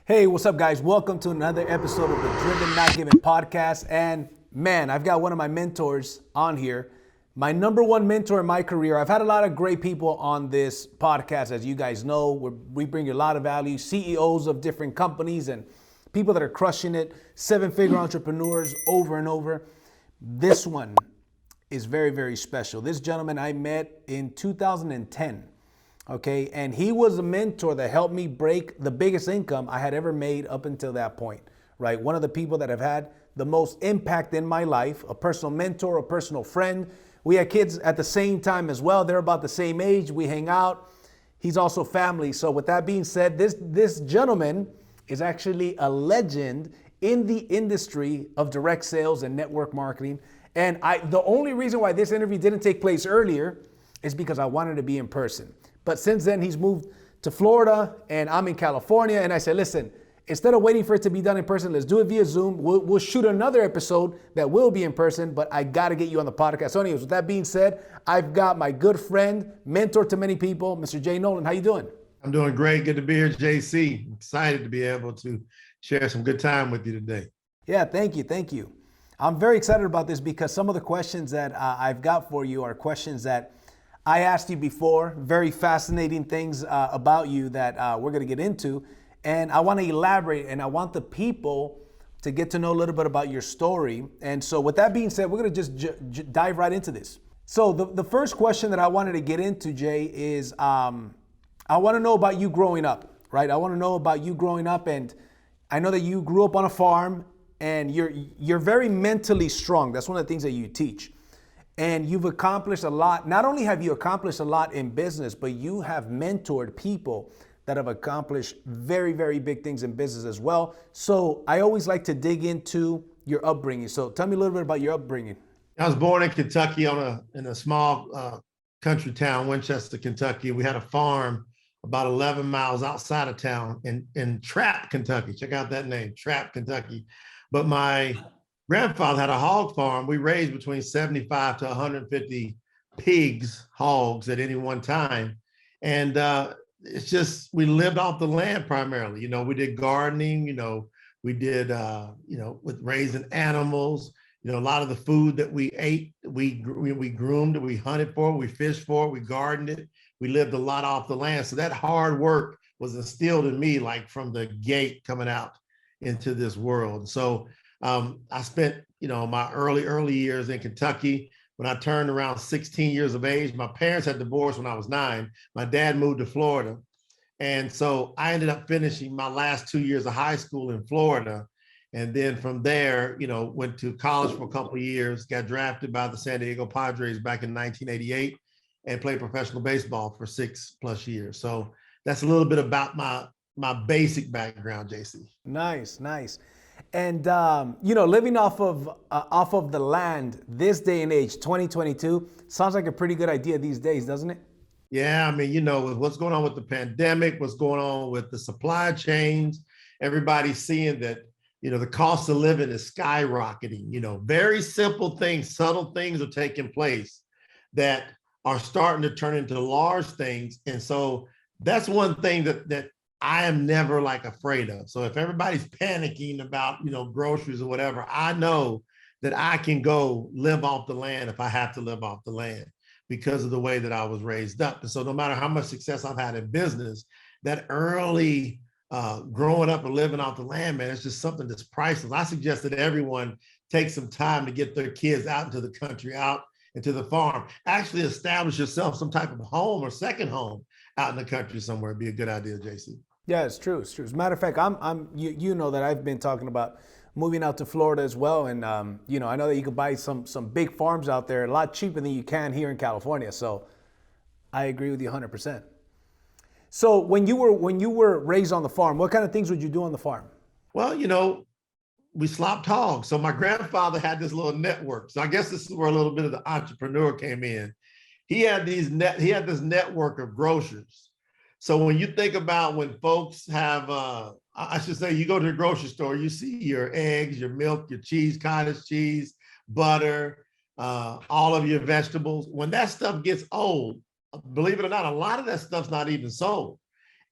Hey, what's up, guys? Welcome to another episode of the Driven Not Given podcast. And man, I've got one of my mentors on here. My number one mentor in my career. I've had a lot of great people on this podcast, as you guys know. We bring you a lot of value, CEOs of different companies and people that are crushing it, seven-figure entrepreneurs over and over. This one is very, very special. This gentleman I met in 2010. Okay, and he was a mentor that helped me break the biggest income I had ever made up until that point, right? One of the people that have had the most impact in my life, a personal mentor, a personal friend. We had kids at the same time as well. They're about the same age. We hang out. He's also family. So with that being said, this gentleman is actually a legend in the industry of direct sales and network marketing. And the only reason why this interview didn't take place earlier is because I wanted to be in person. But since then, he's moved to Florida and I'm in California. And I said, listen, instead of waiting for it to be done in person, let's do it via Zoom. We'll shoot another episode that will be in person, but I got to get you on the podcast. So anyways, with that being said, I've got my good friend, mentor to many people, Mr. J. Noland. How you doing? I'm doing great. Good to be here, JC. Excited to be able to share some good time with you today. Yeah, thank you. Thank you. I'm very excited about this because some of the questions that I've got for you are questions that I asked you before, very fascinating things about you that we're going to get into. And I want to elaborate and I want the people to get to know a little bit about your story. And so with that being said, we're going to just dive right into this. So the first question that I wanted to get into, Jay, is I want to know about you growing up, right? I want to know about you growing up. And I know that you grew up on a farm and you're very mentally strong. That's one of the things that you teach. And you've accomplished a lot. Not only have you accomplished a lot in business, but you have mentored people that have accomplished very, very big things in business as well. So I always like to dig into your upbringing. So tell me a little bit about your upbringing. I was born in Kentucky in a small country town, Winchester, Kentucky. We had a farm about 11 miles outside of town in Trapp, Kentucky. Check out that name, Trapp, Kentucky. But my grandfather had a hog farm. We raised between 75 to 150 pigs, hogs at any one time. And it's just, we lived off the land primarily. You know, we did gardening, we did, with raising animals, a lot of the food that we ate, we groomed it, we hunted for it, we fished for it, we gardened it. We lived a lot off the land. So that hard work was instilled in me, like from the gate coming out into this world. So I spent, my early years in Kentucky. When I turned around 16 years of age, my parents had divorced when I was 9. My dad moved to Florida. And so I ended up finishing my last 2 years of high school in Florida. And then from there, went to college for a couple of years, got drafted by the San Diego Padres back in 1988 and played professional baseball for 6+ years. So that's a little bit about my basic background, JC. Nice. And living off of the land this day and age, 2022, sounds like a pretty good idea these days, doesn't it? Yeah, I mean, with what's going on with the pandemic, what's going on with the supply chains, everybody's seeing that, the cost of living is skyrocketing. Very simple things, subtle things are taking place that are starting to turn into large things. And so that's one thing that I am never afraid of. So if everybody's panicking about, groceries or whatever, I know that I can go live off the land if I have to live off the land because of the way that I was raised up. And so no matter how much success I've had in business, that early growing up and living off the land, man, it's just something that's priceless. I suggest that everyone take some time to get their kids out into the country, out into the farm, actually establish yourself some type of home or second home out in the country somewhere. It'd be a good idea, JC. Yeah, it's true. As a matter of fact, you know that I've been talking about moving out to Florida as well, and I know that you could buy some big farms out there a lot cheaper than you can here in California. So I agree with you 100%. So when you were raised on the farm, what kind of things would you do on the farm? Well, we slopped hogs. So my grandfather had this little network. So I guess this is where a little bit of the entrepreneur came in. He had this network of grocers. So when you think about when folks have, I should say, you go to the grocery store, you see your eggs, your milk, your cheese, cottage cheese, butter, all of your vegetables. When that stuff gets old, believe it or not, a lot of that stuff's not even sold.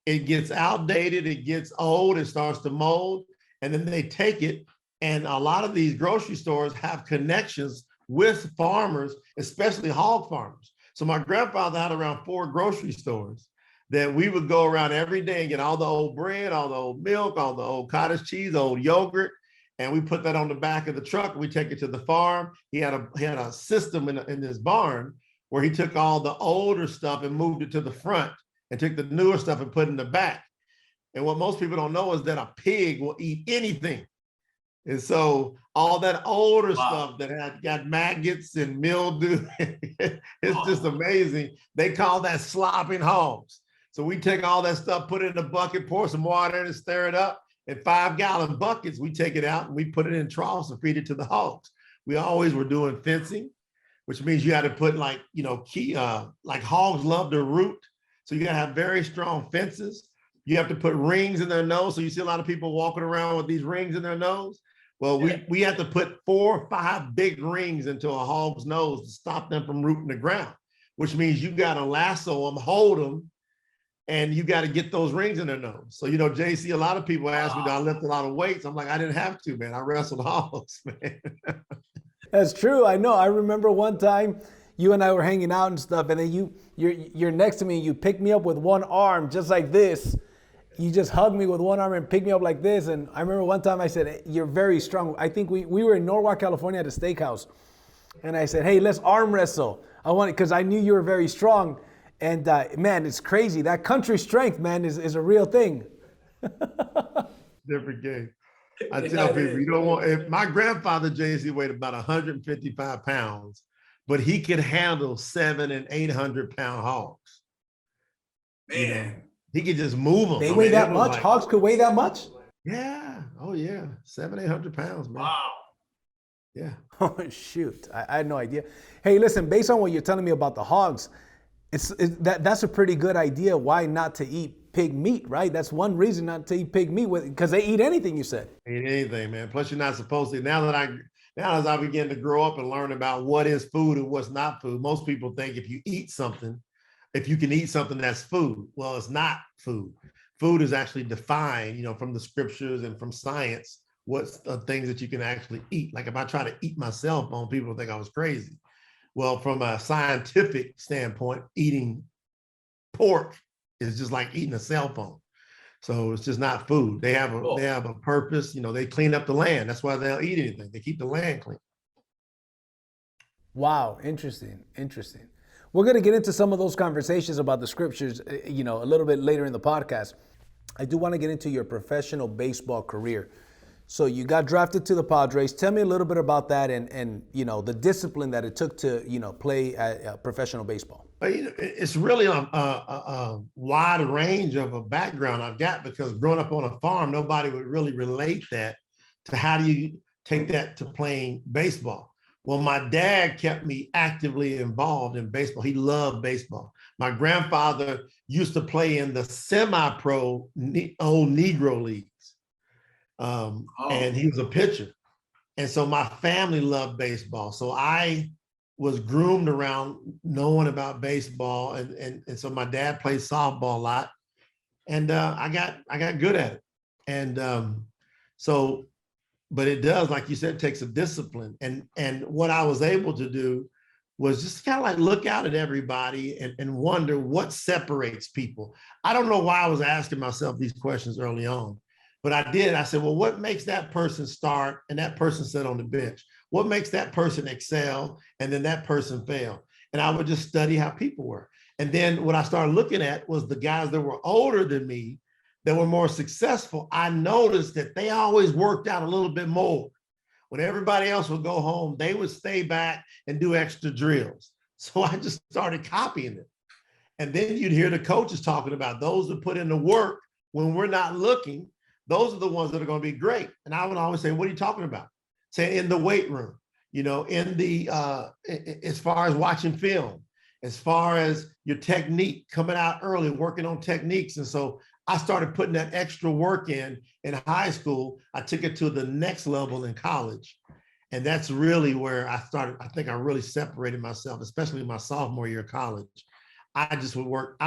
it gets outdated, it gets old, it starts to mold, and then they take it. And a lot of these grocery stores have connections with farmers, especially hog farmers. So my grandfather had around 4 grocery stores that we would go around every day and get all the old bread, all the old milk, all the old cottage cheese, old yogurt, and we put that on the back of the truck. We take it to the farm. He had a system in this barn where he took all the older stuff and moved it to the front and took the newer stuff and put it in the back. And what most people don't know is that a pig will eat anything. And so all that older stuff that had got maggots and mildew, it's just amazing. They call that slopping hogs. So we take all that stuff, put it in a bucket, pour some water in and stir it up. In 5-gallon buckets, we take it out and we put it in troughs and feed it to the hogs. We always were doing fencing, which means you had to put like hogs love to root. So you gotta have very strong fences. You have to put rings in their nose. So you see a lot of people walking around with these rings in their nose. Well, we had to put 4 or 5 big rings into a hog's nose to stop them from rooting the ground, which means you got to lasso them, hold them, and you got to get those rings in their nose. So, JC, a lot of people ask me, do I lift a lot of weights? I'm like, I didn't have to, man. I wrestled hogs, man. That's true. I know. I remember one time you and I were hanging out and stuff, and then you're next to me, and you picked me up with one arm just like this. You just hugged me with one arm and picked me up like this. And I remember one time I said, hey, you're very strong. I think we were in Norwalk, California at a steakhouse. And I said, hey, let's arm wrestle. I want it because I knew you were very strong. And man, it's crazy. That country strength, man, is a real thing. Different game. I tell people, you don't want, if my grandfather, JC, weighed about 155 pounds, but he could handle 700 and 800 pound hogs. Man. He could just move them. They weigh that much? Like, hogs could weigh that much? Yeah. Oh, yeah. 700-800 pounds, man. Wow. Yeah. Oh, shoot. I had no idea. Hey, listen, based on what you're telling me about the hogs, that's a pretty good idea. Why not to eat pig meat, right? That's one reason not to eat pig meat, because they eat anything, you said. They eat anything, man. Plus, you're not supposed to. Now as I begin to grow up and learn about what is food and what's not food, most people think if you can eat something that's food. Well, it's not food. Food is actually defined, from the scriptures and from science, what's the things that you can actually eat. Like if I try to eat my cell phone, people think I was crazy. Well, from a scientific standpoint, eating pork is just like eating a cell phone. So it's just not food. They have a purpose. They clean up the land. That's why they'll eat anything. They keep the land clean. Wow, interesting. We're going to get into some of those conversations about the scriptures, a little bit later in the podcast. I do want to get into your professional baseball career. So you got drafted to the Padres. Tell me a little bit about that and the discipline that it took to, play professional baseball. It's really a wide range of a background I've got, because growing up on a farm, nobody would really relate that to how do you take that to playing baseball. Well, my dad kept me actively involved in baseball. He loved baseball. My grandfather used to play in the semi-pro old Negro leagues. And he was a pitcher. And so my family loved baseball. So I was groomed around knowing about baseball. And so my dad played softball a lot. And I got good at it. And but it does, like you said, takes a discipline. And what I was able to do was just kind of like look out at everybody and wonder what separates people. I don't know why I was asking myself these questions early on, but I did. I said, well, what makes that person start and that person sit on the bench? What makes that person excel and then that person fail? And I would just study how people were. And then what I started looking at was the guys that were older than me that were more successful. I noticed that they always worked out a little bit more. When everybody else would go home, they would stay back and do extra drills. So I just started copying it. And then you'd hear the coaches talking about those that put in the work when we're not looking. Those are the ones that are going to be great. And I would always say, what are you talking about? Say in the weight room, in the, as far as watching film, as far as your technique, coming out early, working on techniques. And so I started putting that extra work in high school. I took it to the next level in college. And that's really where I think I really separated myself, especially my sophomore year of college. I just would work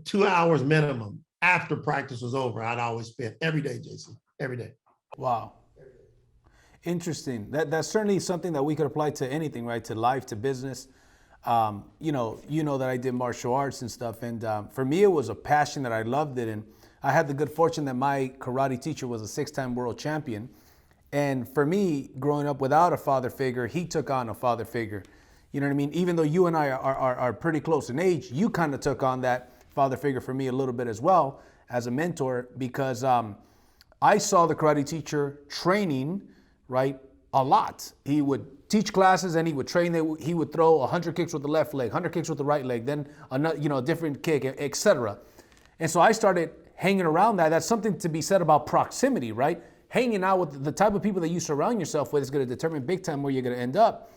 2 hours minimum after practice was over, I'd always spend every day, JC, every day. Wow. Interesting. That's certainly something that we could apply to anything, right? To life, to business. You know that I did martial arts and stuff, and for me, it was a passion that I loved it, and I had the good fortune that my karate teacher was a 6-time world champion, and for me, growing up without a father figure, he took on a father figure. You know what I mean? Even though you and I are pretty close in age, you kind of took on that father figure for me a little bit as well as a mentor, because I saw the karate teacher training, right, a lot. He would teach classes and he would train. He would throw 100 kicks with the left leg, 100 kicks with the right leg, then another, a different kick, etc. And so I started hanging around that. That's something to be said about proximity, right? Hanging out with the type of people that you surround yourself with is going to determine big time where you're going to end up.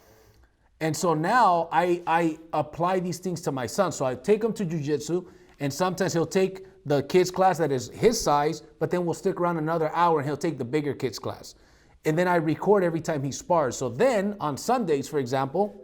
And so now I apply these things to my son. So I take him to jiu-jitsu, and sometimes he'll take the kids class that is his size, but then we'll stick around another hour and he'll take the bigger kids class. And then I record every time he spars. So then on Sundays, for example,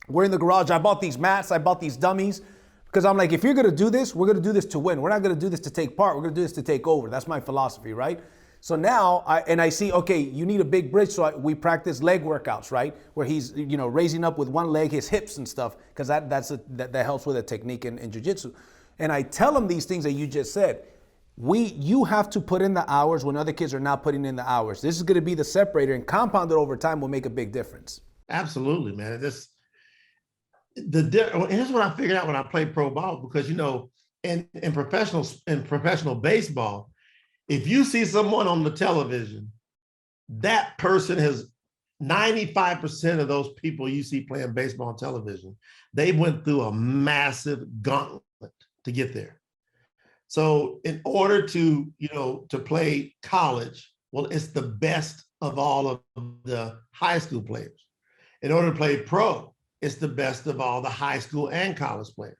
we're in the garage. I bought these mats. I bought these dummies because I'm like, if you're going to do this, we're going to do this to win. We're not going to do this to take part. We're going to do this to take over. That's my philosophy, right? So now I see, okay, you need a big bridge. So we practice leg workouts, right? Where he's, raising up with one leg, his hips and stuff, because that helps with a technique in jiu-jitsu. And I tell him these things that you just said. You have to put in the hours when other kids are not putting in the hours. This is going to be the separator, and compounded over time will make a big difference. Absolutely, man. Here's what I figured out when I played pro ball, because in professional baseball, if you see someone on the television, that person has 95% of those people you see playing baseball on television, they went through a massive gauntlet to get there. So in order to play college, well, it's the best of all of the high school players. In order to play pro, it's the best of all the high school and college players.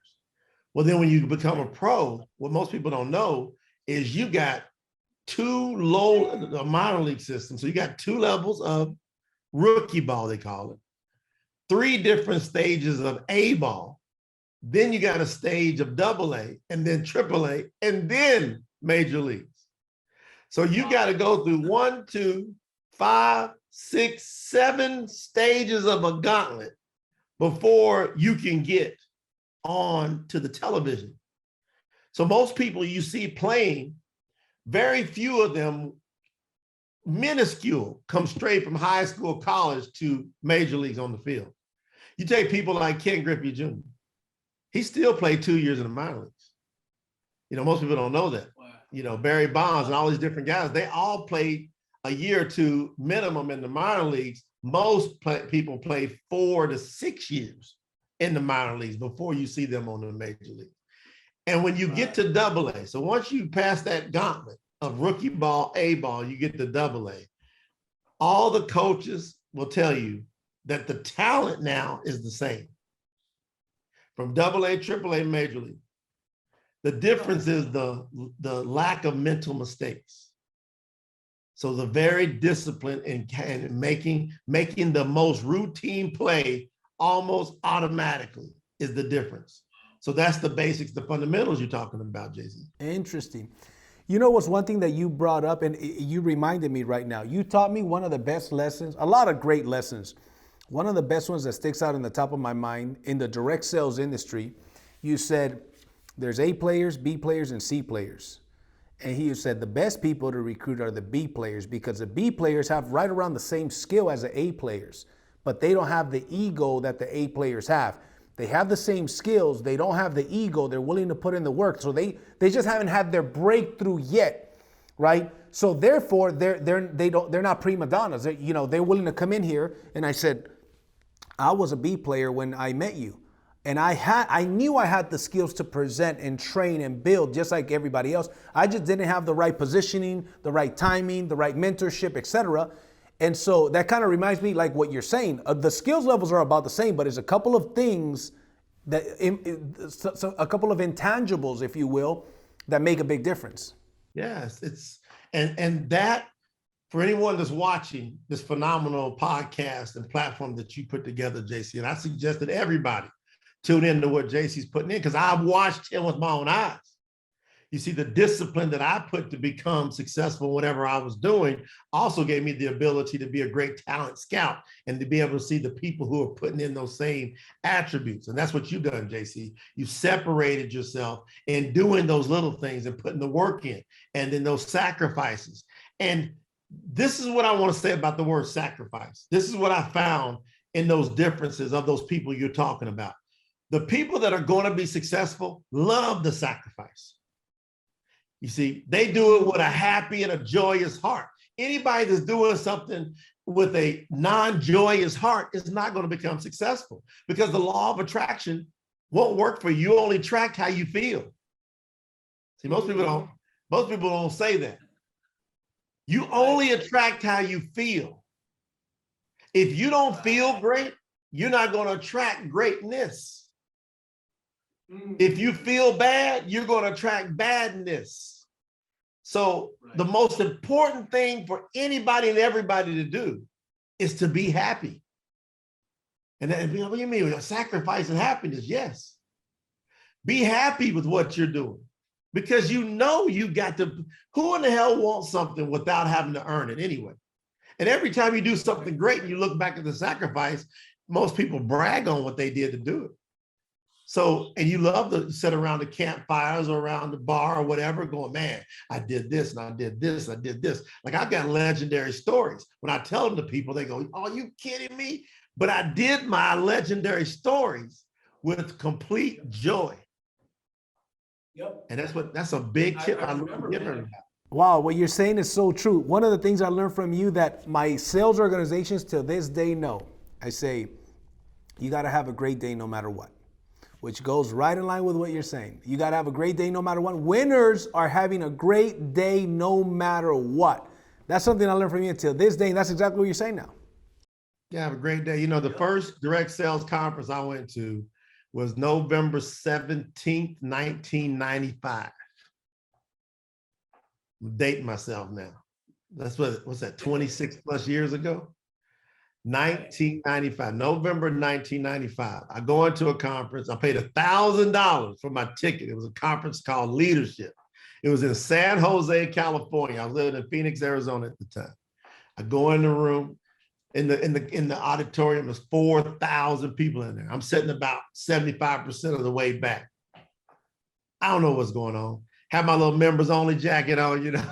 Well, then when you become a pro, what most people don't know is you got a minor league system. So you got 2 levels of rookie ball, they call it, 3 different stages of A ball. Then you got a stage of AA, and then AAA, and then major leagues. So you got to go through 1, 2, 5, 6, 7 stages of a gauntlet before you can get on to the television. So most people you see playing, very few of them, minuscule, come straight from high school, college to major leagues on the field. You take people like Ken Griffey Jr. He still played 2 years in the minor leagues. Most people don't know that. Wow. Barry Bonds and all these different guys, they all played a year or 2 minimum in the minor leagues. Most people play 4 to 6 years in the minor leagues before you see them on the major league. And when you get to AA, so once you pass that gauntlet of rookie ball, A ball, you get to AA, all the coaches will tell you that the talent now is the same. From AA, AAA, Major League. The difference is the lack of mental mistakes. So the very discipline in making the most routine play almost automatically is the difference. So that's the basics, the fundamentals you're talking about, JC. Interesting. What's one thing that you brought up, and you reminded me right now. You taught me one of the best lessons, a lot of great lessons. One of the best ones that sticks out in the top of my mind in the direct sales industry, you said there's A players, B players, and C players. And you said the best people to recruit are the B players, because the B players have right around the same skill as the A players, but they don't have the ego that the A players have. They have the same skills. They don't have the ego. They're willing to put in the work. So they just haven't had their breakthrough yet, right? So therefore, they're not prima donnas. They're willing to come in here. And I said, I was a B player when I met you, and I knew I had the skills to present and train and build just like everybody else. I just didn't have the right positioning, the right timing, the right mentorship, etc. And so that kind of reminds me, like what you're saying, the skills levels are about the same, but there's a couple of things a couple of intangibles, if you will, that make a big difference. Yes, and that, for anyone that's watching this phenomenal podcast and platform that you put together, JC, and I suggested everybody tune into what JC's putting in, because I've watched him with my own eyes. You see, the discipline that I put to become successful, whatever I was doing, also gave me the ability to be a great talent scout and to be able to see the people who are putting in those same attributes. And that's what you've done, JC. You separated yourself in doing those little things and putting the work in, and then those sacrifices. And this is what I want to say about the word sacrifice. This is what I found in those differences of those people you're talking about. The people that are going to be successful love the sacrifice. You see, they do it with a happy and a joyous heart. Anybody that's doing something with a non-joyous heart is not going to become successful, because the law of attraction won't work for you. You only attract how you feel. See, most people don't say that. You only attract how you feel. If you don't feel great, you're not going to attract greatness. If you feel bad, you're going to attract badness. So the most important thing for anybody and everybody to do is to be happy. And then, what do you mean? Sacrifice and happiness? Yes. Be happy with what you're doing, because you know you got to. Who in the hell wants something without having to earn it anyway? And every time you do something great and you look back at the sacrifice, most people brag on what they did to do it. So, and you love to sit around the campfires or around the bar or whatever, going, man, I did this and I did this, I did this. Like, I've got legendary stories. When I tell them to people, they go, oh, you kidding me? But I did my legendary stories with complete joy. Yep. And that's a big tip I love giving everybody. Wow, what you're saying is so true. One of the things I learned from you that my sales organizations till this day know, I say, you got to have a great day no matter what, which goes right in line with what you're saying. You got to have a great day no matter what. Winners are having a great day no matter what. That's something I learned from you until this day, and that's exactly what you're saying now. Yeah, have a great day. You know, the first direct sales conference I went to was November 17th, 1995. I'm dating myself now. That's what's that, 26 plus years ago? 1995, November 1995. I go into a conference. I paid $1,000 for my ticket. It was a conference called Leadership. It was in San Jose, California. I was living in Phoenix, Arizona at the time. I go in the room. In the auditorium, there's 4,000 people in there. I'm sitting about 75% of the way back. I don't know what's going on. Have my little members only jacket on, you know.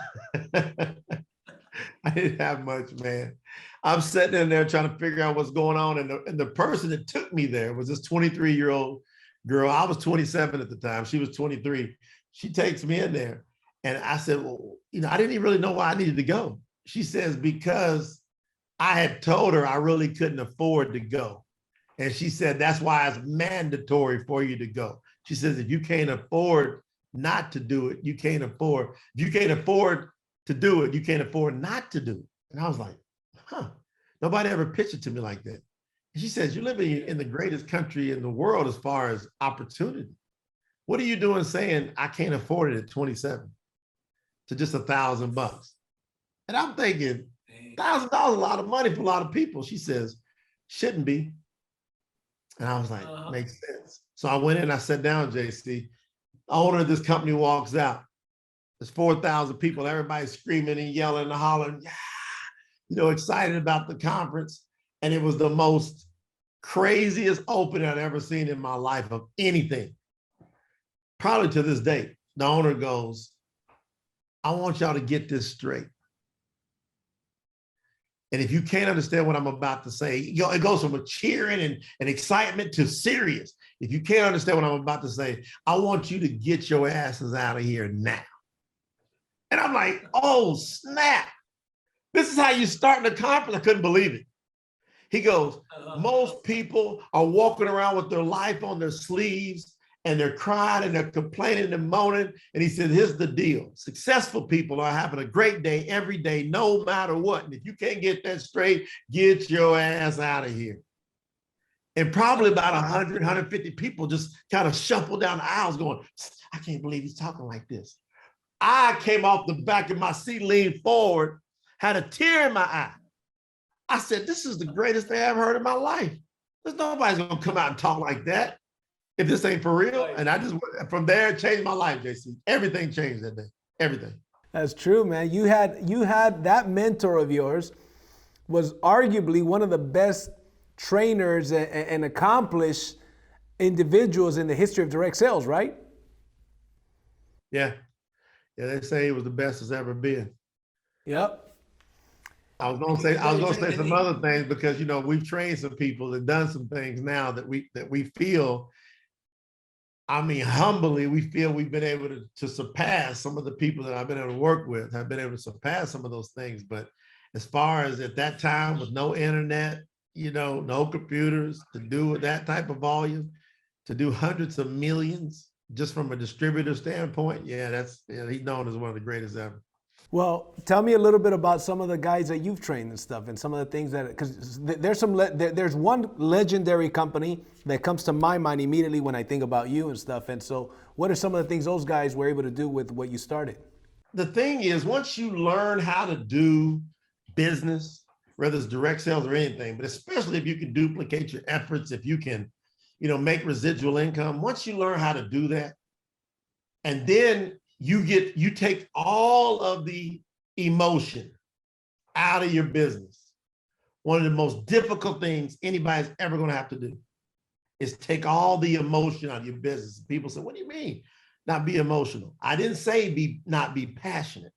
I didn't have much, man. I'm sitting in there trying to figure out what's going on. And the person that took me there was this 23-year-old girl. I was 27 at the time. She was 23. She takes me in there. And I said, well, you know, I didn't even really know why I needed to go. She says, because I had told her I really couldn't afford to go. And she said, that's why it's mandatory for you to go. She says, if you can't afford not to do it, you can't afford. If you can't afford to do it, you can't afford not to do it. And I was like, huh, nobody ever pitched it to me like that. And she says, you're living in the greatest country in the world as far as opportunity. What are you doing saying I can't afford it at 27 to just $1,000? And I'm thinking, $1,000 is a lot of money for a lot of people. She says, shouldn't be. And I was like, makes sense. So I went in, I sat down, JC. The owner of this company walks out. There's 4,000 people, everybody's screaming and yelling and hollering, yeah, you know, excited about the conference. And it was the most craziest opening I've ever seen in my life of anything. Probably to this day, the owner goes, I want y'all to get this straight. And if you can't understand what I'm about to say, you know, it goes from a cheering and excitement to serious. If you can't understand what I'm about to say, I want you to get your asses out of here now. And I'm like, oh, snap. This is how you start the conference. I couldn't believe it. He goes, most people are walking around with their life on their sleeves, and they're crying and they're complaining and moaning. And he said, here's the deal. Successful people are having a great day every day, no matter what. And if you can't get that straight, get your ass out of here. And probably about 100, 150 people just kind of shuffled down the aisles going, I can't believe he's talking like this. I came off the back of my seat, leaned forward, had a tear in my eye. I said, this is the greatest thing I've heard in my life. There's nobody's going to come out and talk like that. if this ain't for real? And I just, from there, it changed my life, JC. Everything changed that day, everything. That's true, man. You had that mentor of yours was arguably one of the best trainers and accomplished individuals in the history of direct sales, right? Yeah. Yeah, they say he was the best there's ever been. Yep. I was gonna say some other things because we've trained some people and done some things now that we feel, I mean, humbly, we feel we've been able to surpass some of the people that I've been able to work with, have been able to surpass some of those things. But as far as at that time with no internet, no computers to do that type of volume, to do hundreds of millions just from a distributor standpoint, he's known as one of the greatest ever. Well, tell me a little bit about some of the guys that you've trained and stuff, and some of the things because there's one legendary company that comes to my mind immediately when I think about you and stuff. And so, what are some of the things those guys were able to do with what you started? The thing is, once you learn how to do business, whether it's direct sales or anything, but especially if you can duplicate your efforts, if you can, make residual income, once you learn how to do that, and then you take all of the emotion out of your business. One of the most difficult things anybody's ever going to have to do is take all the emotion out of your business. People say, what do you mean not be emotional? I didn't say not be passionate.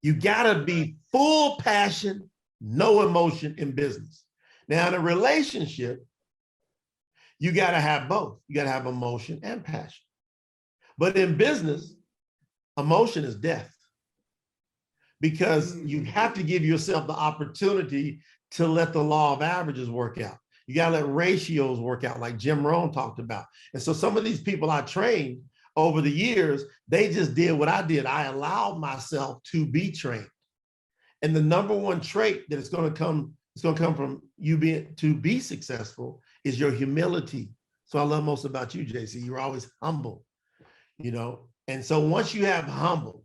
You got to be full passion, no emotion in business. Now, in a relationship, you got to have both. You got to have emotion and passion. But in business, emotion is death, because you have to give yourself the opportunity to let the law of averages work out. You got to let ratios work out, like Jim Rohn talked about. And so some of these people I trained over the years, they just did what I did. I allowed myself to be trained. And the number one trait that it's going to come from you to be successful is your humility. So I love most about you, JC. You're always humble, And so once you have humble,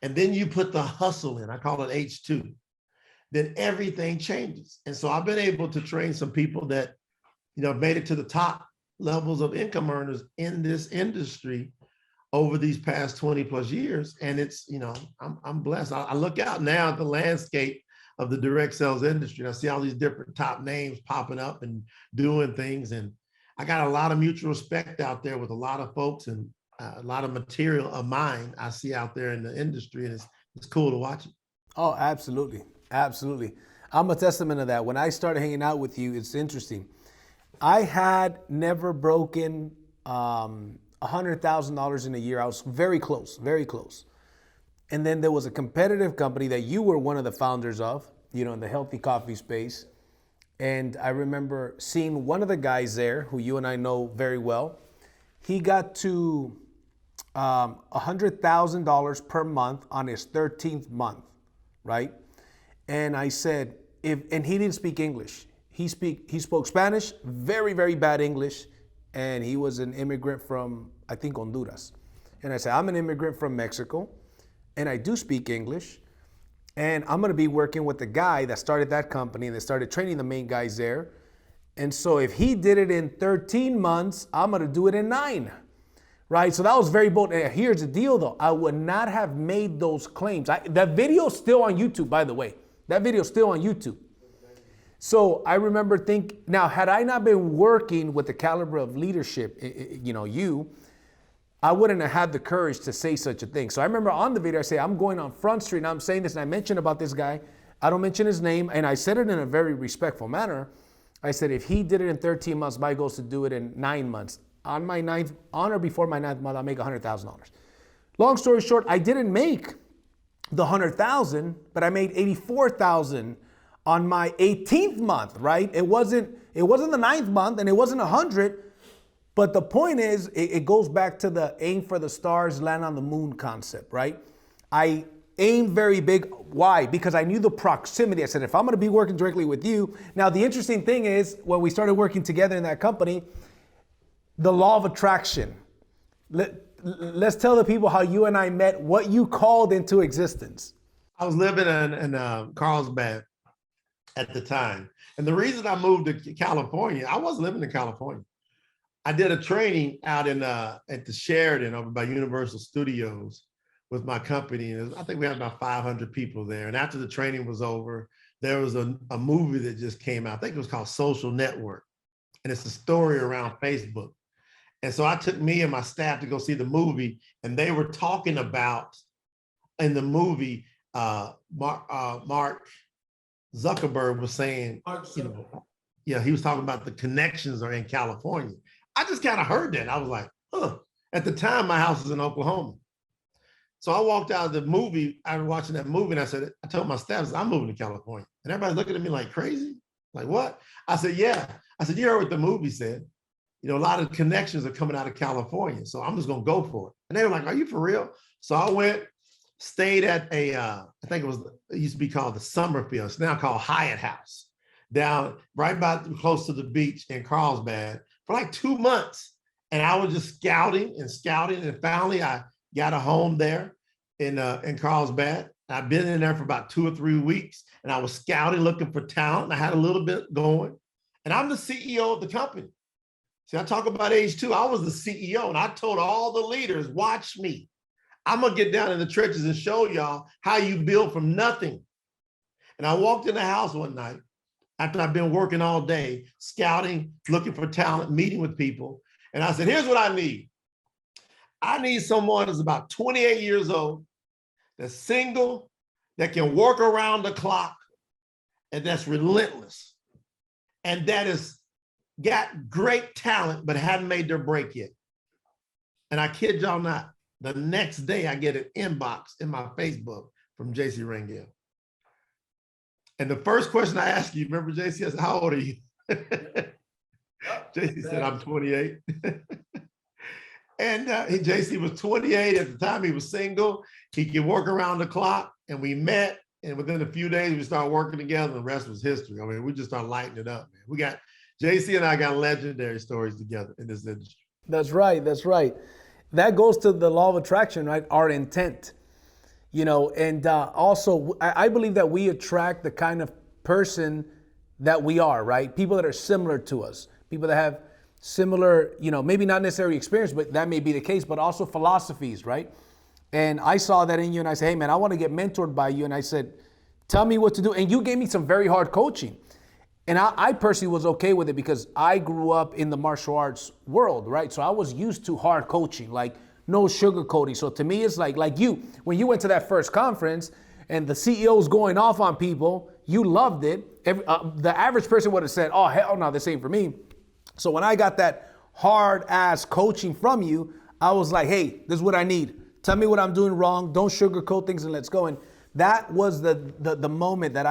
and then you put the hustle in, I call it H2, then everything changes. And so I've been able to train some people that, made it to the top levels of income earners in this industry over these past 20 plus years. And it's, I'm blessed. I look out now at the landscape of the direct sales industry. And I see all these different top names popping up and doing things. And I got a lot of mutual respect out there with a lot of folks, and a lot of material of mine I see out there in the industry, and it's cool to watch it. Oh, absolutely. Absolutely. I'm a testament of that. When I started hanging out with you, it's interesting. I had never broken $100,000 in a year. I was very close, very close. And then there was a competitive company that you were one of the founders of, in the healthy coffee space. And I remember seeing one of the guys there, who you and I know very well. He got to $100,000 per month on his 13th month, right? And I said, and he didn't speak English. He spoke Spanish, very, very bad English, and he was an immigrant from, I think, Honduras. And I said, I'm an immigrant from Mexico, and I do speak English, and I'm gonna be working with the guy that started that company and that started training the main guys there. And so if he did it in 13 months, I'm gonna do it in 9, right? So that was very bold. And here's the deal though, I would not have made those claims. That video's still on YouTube, by the way. That video's still on YouTube. So I remember now, had I not been working with the caliber of leadership, I wouldn't have had the courage to say such a thing. So I remember on the video, I say, I'm going on Front Street and I'm saying this, and I mentioned about this guy. I don't mention his name, and I said it in a very respectful manner. I said, if he did it in 13 months, my goal is to do it in 9 months. On or before my 9th month, I'll make $100,000. Long story short, I didn't make the 100,000, but I made 84,000 on my 18th month, right? It wasn't the 9th month, and it wasn't 100. But the point is, it goes back to the aim for the stars, land on the moon concept, right? I aimed very big. Why? Because I knew the proximity. I said, if I'm going to be working directly with you. Now, the interesting thing is, when we started working together in that company, the law of attraction. Let's tell the people how you and I met, what you called into existence. I was living in Carlsbad at the time. And the reason I moved to California, I wasn't living in California. I did a training out in at the Sheridan over by Universal Studios with my company. And I think we had about 500 people there. And after the training was over, there was a movie that just came out. I think it was called Social Network. And it's a story around Facebook. And so I took me and my staff to go see the movie, and they were talking about in the movie, Mark Zuckerberg was saying, he was talking about the connections are in California. I just kind of heard that. I was like, huh. At the time, my house was in Oklahoma. So I walked out of the movie, I was watching that movie, and I told my staff, I'm moving to California. And everybody's looking at me like crazy. Like, what? I said, yeah. I said, you heard what the movie said. A lot of connections are coming out of California. So I'm just going to go for it. And they were like, are you for real? So I went, stayed at I think it used to be called the Summerfield. It's now called Hyatt House, down right by close to the beach in Carlsbad for like 2 months. And I was just scouting. And finally I got a home there in Carlsbad. I've been in there for about 2 or 3 weeks, and I was scouting, looking for talent. And I had a little bit going, and I'm the CEO of the company. See, I talk about age 2. I was the CEO, and I told all the leaders, watch me. I'm going to get down in the trenches and show y'all how you build from nothing. And I walked in the house one night after I've been working all day, scouting, looking for talent, meeting with people. And I said, here's what I need. I need someone that's about 28 years old, that's single, that can work around the clock, and that's relentless, and that is got great talent, but hadn't made their break yet. And I kid y'all not, the next day I get an inbox in my Facebook from JC Rangel. And the first question I asked you, remember JC, I said, how old are you? JC said, I'm 28. And JC was 28 at the time. He was single. He could work around the clock, and we met. And within a few days, we started working together. And the rest was history. I mean, we just started lighting it up, man. JC and I got legendary stories together in this industry. That's right. That's right. That goes to the law of attraction, right? Our intent, and also I believe that we attract the kind of person that we are, right? People that are similar to us, people that have similar, maybe not necessarily experience, but that may be the case, but also philosophies, right? And I saw that in you, and I said, hey man, I want to get mentored by you. And I said, tell me what to do. And you gave me some very hard coaching. And I personally was okay with it because I grew up in the martial arts world, right? So I was used to hard coaching, like no sugarcoating. So to me, it's like you, when you went to that first conference and the CEO's going off on people, you loved it. The average person would have said, oh, hell no, this ain't for me. So when I got that hard ass coaching from you, I was like, hey, this is what I need. Tell me what I'm doing wrong. Don't sugarcoat things and let's go. And that was the moment that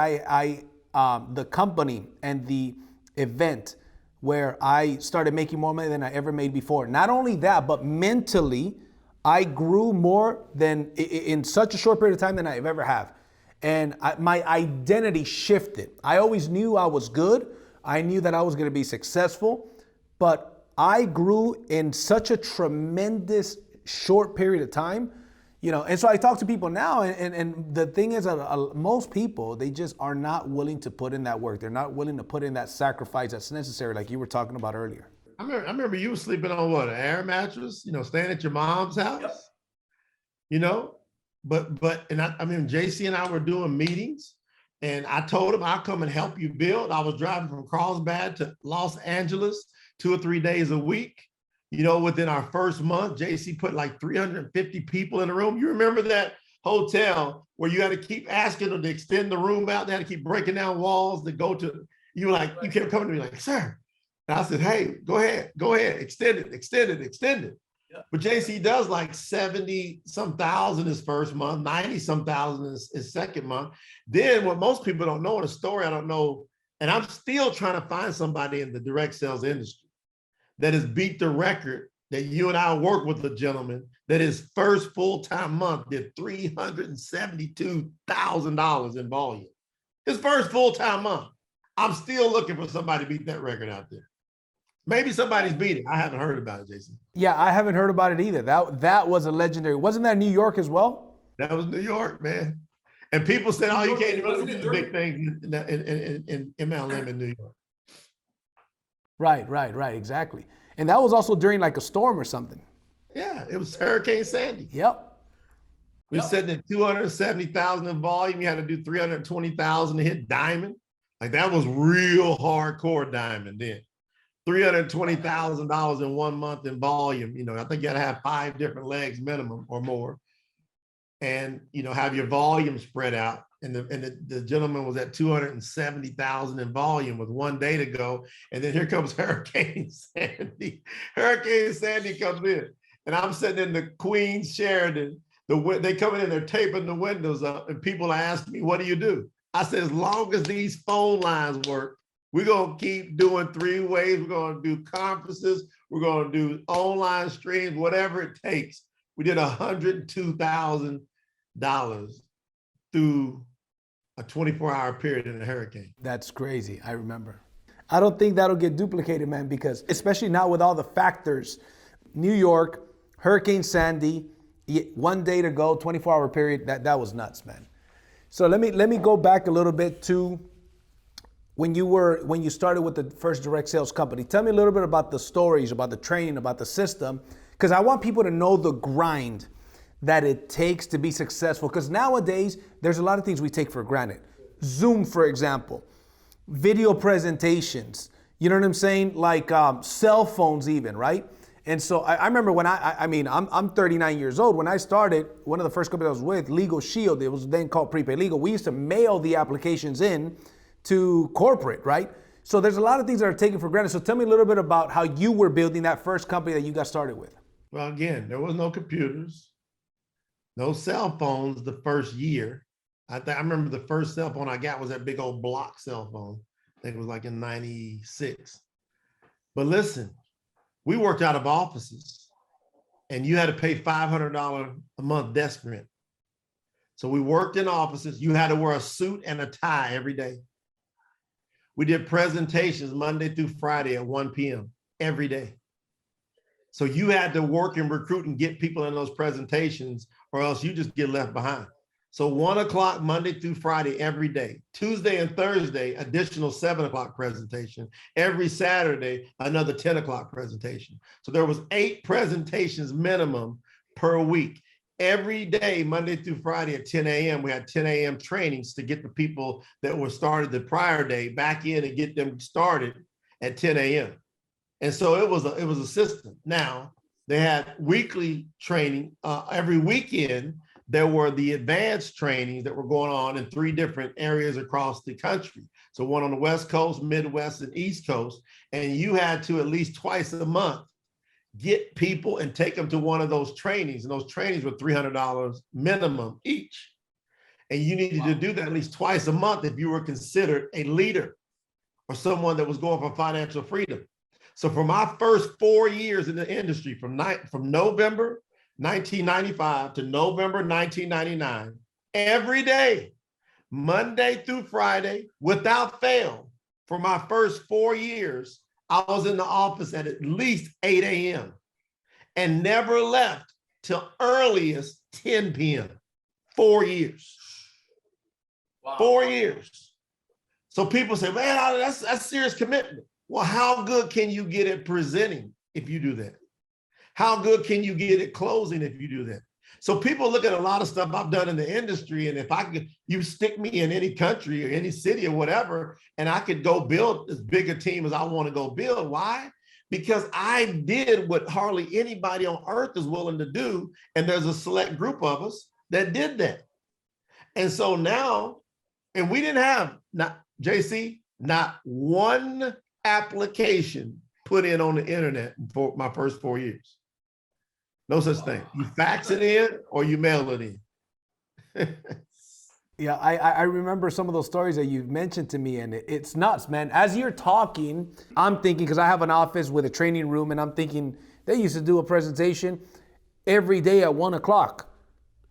the company and the event where I started making more money than I ever made before. Not only that, but mentally, I grew more than in such a short period of time than I've ever have. And my identity shifted. I always knew I was good. I knew that I was going to be successful, but I grew in such a tremendous short period of time. And so I talk to people now, and the thing is, most people, they just are not willing to put in that work. They're not willing to put in that sacrifice that's necessary, like you were talking about earlier. I remember you were sleeping on what, an air mattress, staying at your mom's house, but JC and I were doing meetings, and I told him I'll come and help you build. I was driving from Carlsbad to Los Angeles 2 or 3 days a week. Within our first month, JC put like 350 people in the room. You remember that hotel where you had to keep asking them to extend the room out? They had to keep breaking down walls to go to, you kept coming to me like, sir. And I said, hey, go ahead, extend it. Yeah. But JC does like 70 some thousand his first month, 90 some thousand his second month. Then what most people don't know in a story, I don't know, and I'm still trying to find somebody in the direct sales industry that has beat the record that you and I work with a gentleman that his first full-time month did $372,000 in volume. His first full-time month. I'm still looking for somebody to beat that record out there. Maybe somebody's beat it. I haven't heard about it, Jason. Yeah, I haven't heard about it either. That was a legendary. Wasn't that New York as well? That was New York, man. And people said, oh, you can't really do the big things in MLM in New York. Right, exactly. And that was also during like a storm or something. Yeah, it was Hurricane Sandy. Yep. We were sitting at 270,000 in volume. You had to do 320,000 to hit diamond. Like that was real hardcore diamond then. $320,000 in 1 month in volume. You know, I think you got to have 5 different legs minimum or more, and you know, have your volume spread out. And the gentleman was at 270,000 in volume with 1 day to go. And then here comes Hurricane Sandy. Hurricane Sandy comes in, and I'm sitting in the Queen's Sheraton. They coming in, they're taping the windows up, and people are asking me, "What do you do?" I said, "As long as these phone lines work, we're gonna keep doing 3 ways. We're gonna do conferences. We're gonna do online streams, whatever it takes." We did $102,000 through a 24-hour period in a hurricane. That's crazy. I remember. I don't think that'll get duplicated, man, because especially now with all the factors, New York, Hurricane Sandy, 1 day to go, 24-hour period. That was nuts, man. So let me go back a little bit to when you started with the first direct sales company. Tell me a little bit about the stories, about the training, about the system, because I want people to know the grind that it takes to be successful. Because nowadays, there's a lot of things we take for granted. Zoom, for example, video presentations, you know what I'm saying? Like cell phones even, right? And so I remember when I'm 39 years old. When I started, one of the first companies I was with, Legal Shield, it was then called Prepaid Legal. We used to mail the applications in to corporate, right? So there's a lot of things that are taken for granted. So tell me a little bit about how you were building that first company that you got started with. Well, again, there was no computers, no cell phones the first year. I remember the first cell phone I got was that big old block cell phone. I think it was like in 96. But listen, we worked out of offices and you had to pay $500 a month desk rent. So we worked in offices. You had to wear a suit and a tie every day. We did presentations Monday through Friday at 1 p.m. every day. So you had to work and recruit and get people in those presentations, or else you just get left behind. So 1 o'clock Monday through Friday every day. Tuesday and Thursday, additional 7 o'clock presentation. Every Saturday, another 10 o'clock presentation. So there was 8 presentations minimum per week. Every day, Monday through Friday at 10 a.m., we had 10 a.m. trainings to get the people that were started the prior day back in and get them started at 10 a.m. And so it was a system. Now, they had weekly training. Every weekend, there were the advanced trainings that were going on in 3 different areas across the country. So one on the West Coast, Midwest, and East Coast. And you had to at least twice a month get people and take them to one of those trainings. And those trainings were $300 minimum each. And you needed to do that at least twice a month if you were considered a leader or someone that was going for financial freedom. So for my first 4 years in the industry, from November 1995 to November 1999, every day, Monday through Friday, without fail, for my first 4 years, I was in the office at least 8 a.m. and never left till earliest 10 p.m. 4 years. Wow. 4 years. So people say, man, that's serious commitment. Well, how good can you get at presenting if you do that? How good can you get at closing if you do that? So people look at a lot of stuff I've done in the industry, and if you stick me in any country or any city or whatever, and I could go build as big a team as I want to go build. Why? Because I did what hardly anybody on earth is willing to do, and there's a select group of us that did that. And so now, and we didn't have, not one application put in on the internet for my first 4 years. No such thing. You fax it in or you mail it in. Yeah, I remember some of those stories that you've mentioned to me, and it's nuts, man. As you're talking, I'm thinking, because I have an office with a training room, and I'm thinking they used to do a presentation every day at 1 o'clock.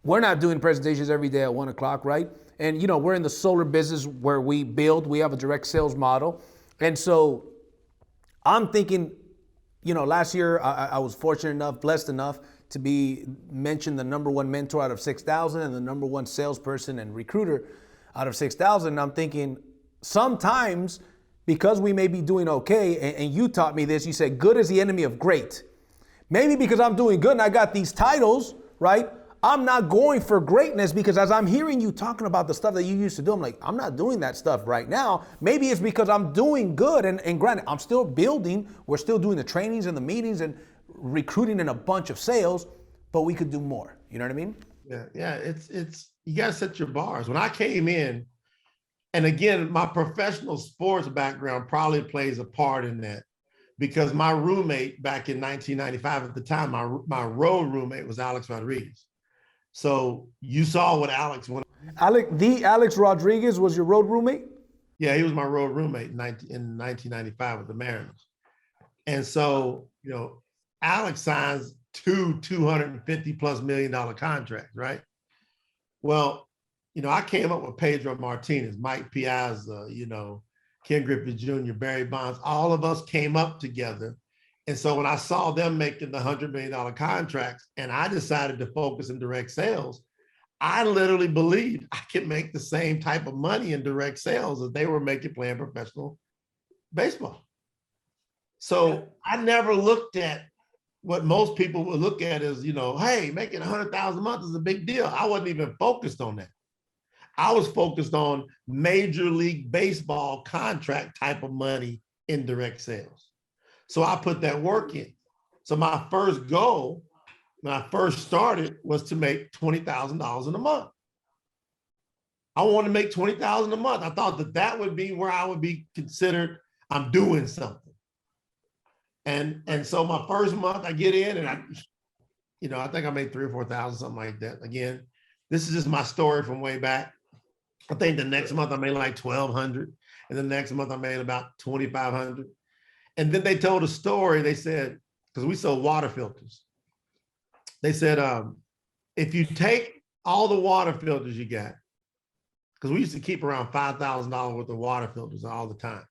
We're not doing presentations every day at 1 o'clock, right? And you know, we're in the solar business where we have a direct sales model. And so I'm thinking, you know, last year I was fortunate enough, blessed enough to be mentioned the #1 mentor out of 6,000 and the #1 salesperson and recruiter out of 6,000. And I'm thinking sometimes because we may be doing okay, and you taught me this, you said good is the enemy of great. Maybe because I'm doing good and I got these titles, right? I'm not going for greatness, because as I'm hearing you talking about the stuff that you used to do, I'm like, I'm not doing that stuff right now. Maybe it's because I'm doing good, and granted, I'm still building. We're still doing the trainings and the meetings and recruiting in a bunch of sales, but we could do more. You know what I mean? Yeah. It's you gotta set your bars. When I came in, and again, my professional sports background probably plays a part in that, because my roommate back in 1995 at the time, my road roommate was Alex Rodriguez. So you saw what Alex went. Alex Rodriguez was your road roommate? Yeah, he was my road roommate in 1995 with the Mariners. And so, Alex signs two $250+ million contracts, right? Well, I came up with Pedro Martinez, Mike Piazza, Ken Griffey Jr., Barry Bonds. All of us came up together. And so when I saw them making the $100 million contracts, and I decided to focus in direct sales, I literally believed I could make the same type of money in direct sales as they were making playing professional baseball. So I never looked at what most people would look at as, hey, making $100,000 a month is a big deal. I wasn't even focused on that. I was focused on Major League Baseball contract type of money in direct sales. So I put that work in. So my first goal when I first started was to make $20,000 in a month. I wanted to make $20,000 a month. I thought that would be where I would be considered I'm doing something. And so my first month I get in and I think I made 3,000 or 4,000, something like that. Again, this is just my story from way back. I think the next month I made like 1,200, and the next month I made about 2,500. And then they told a story. They said, because we sold water filters, they said, if you take all the water filters you got, because we used to keep around $5,000 worth of water filters all the time.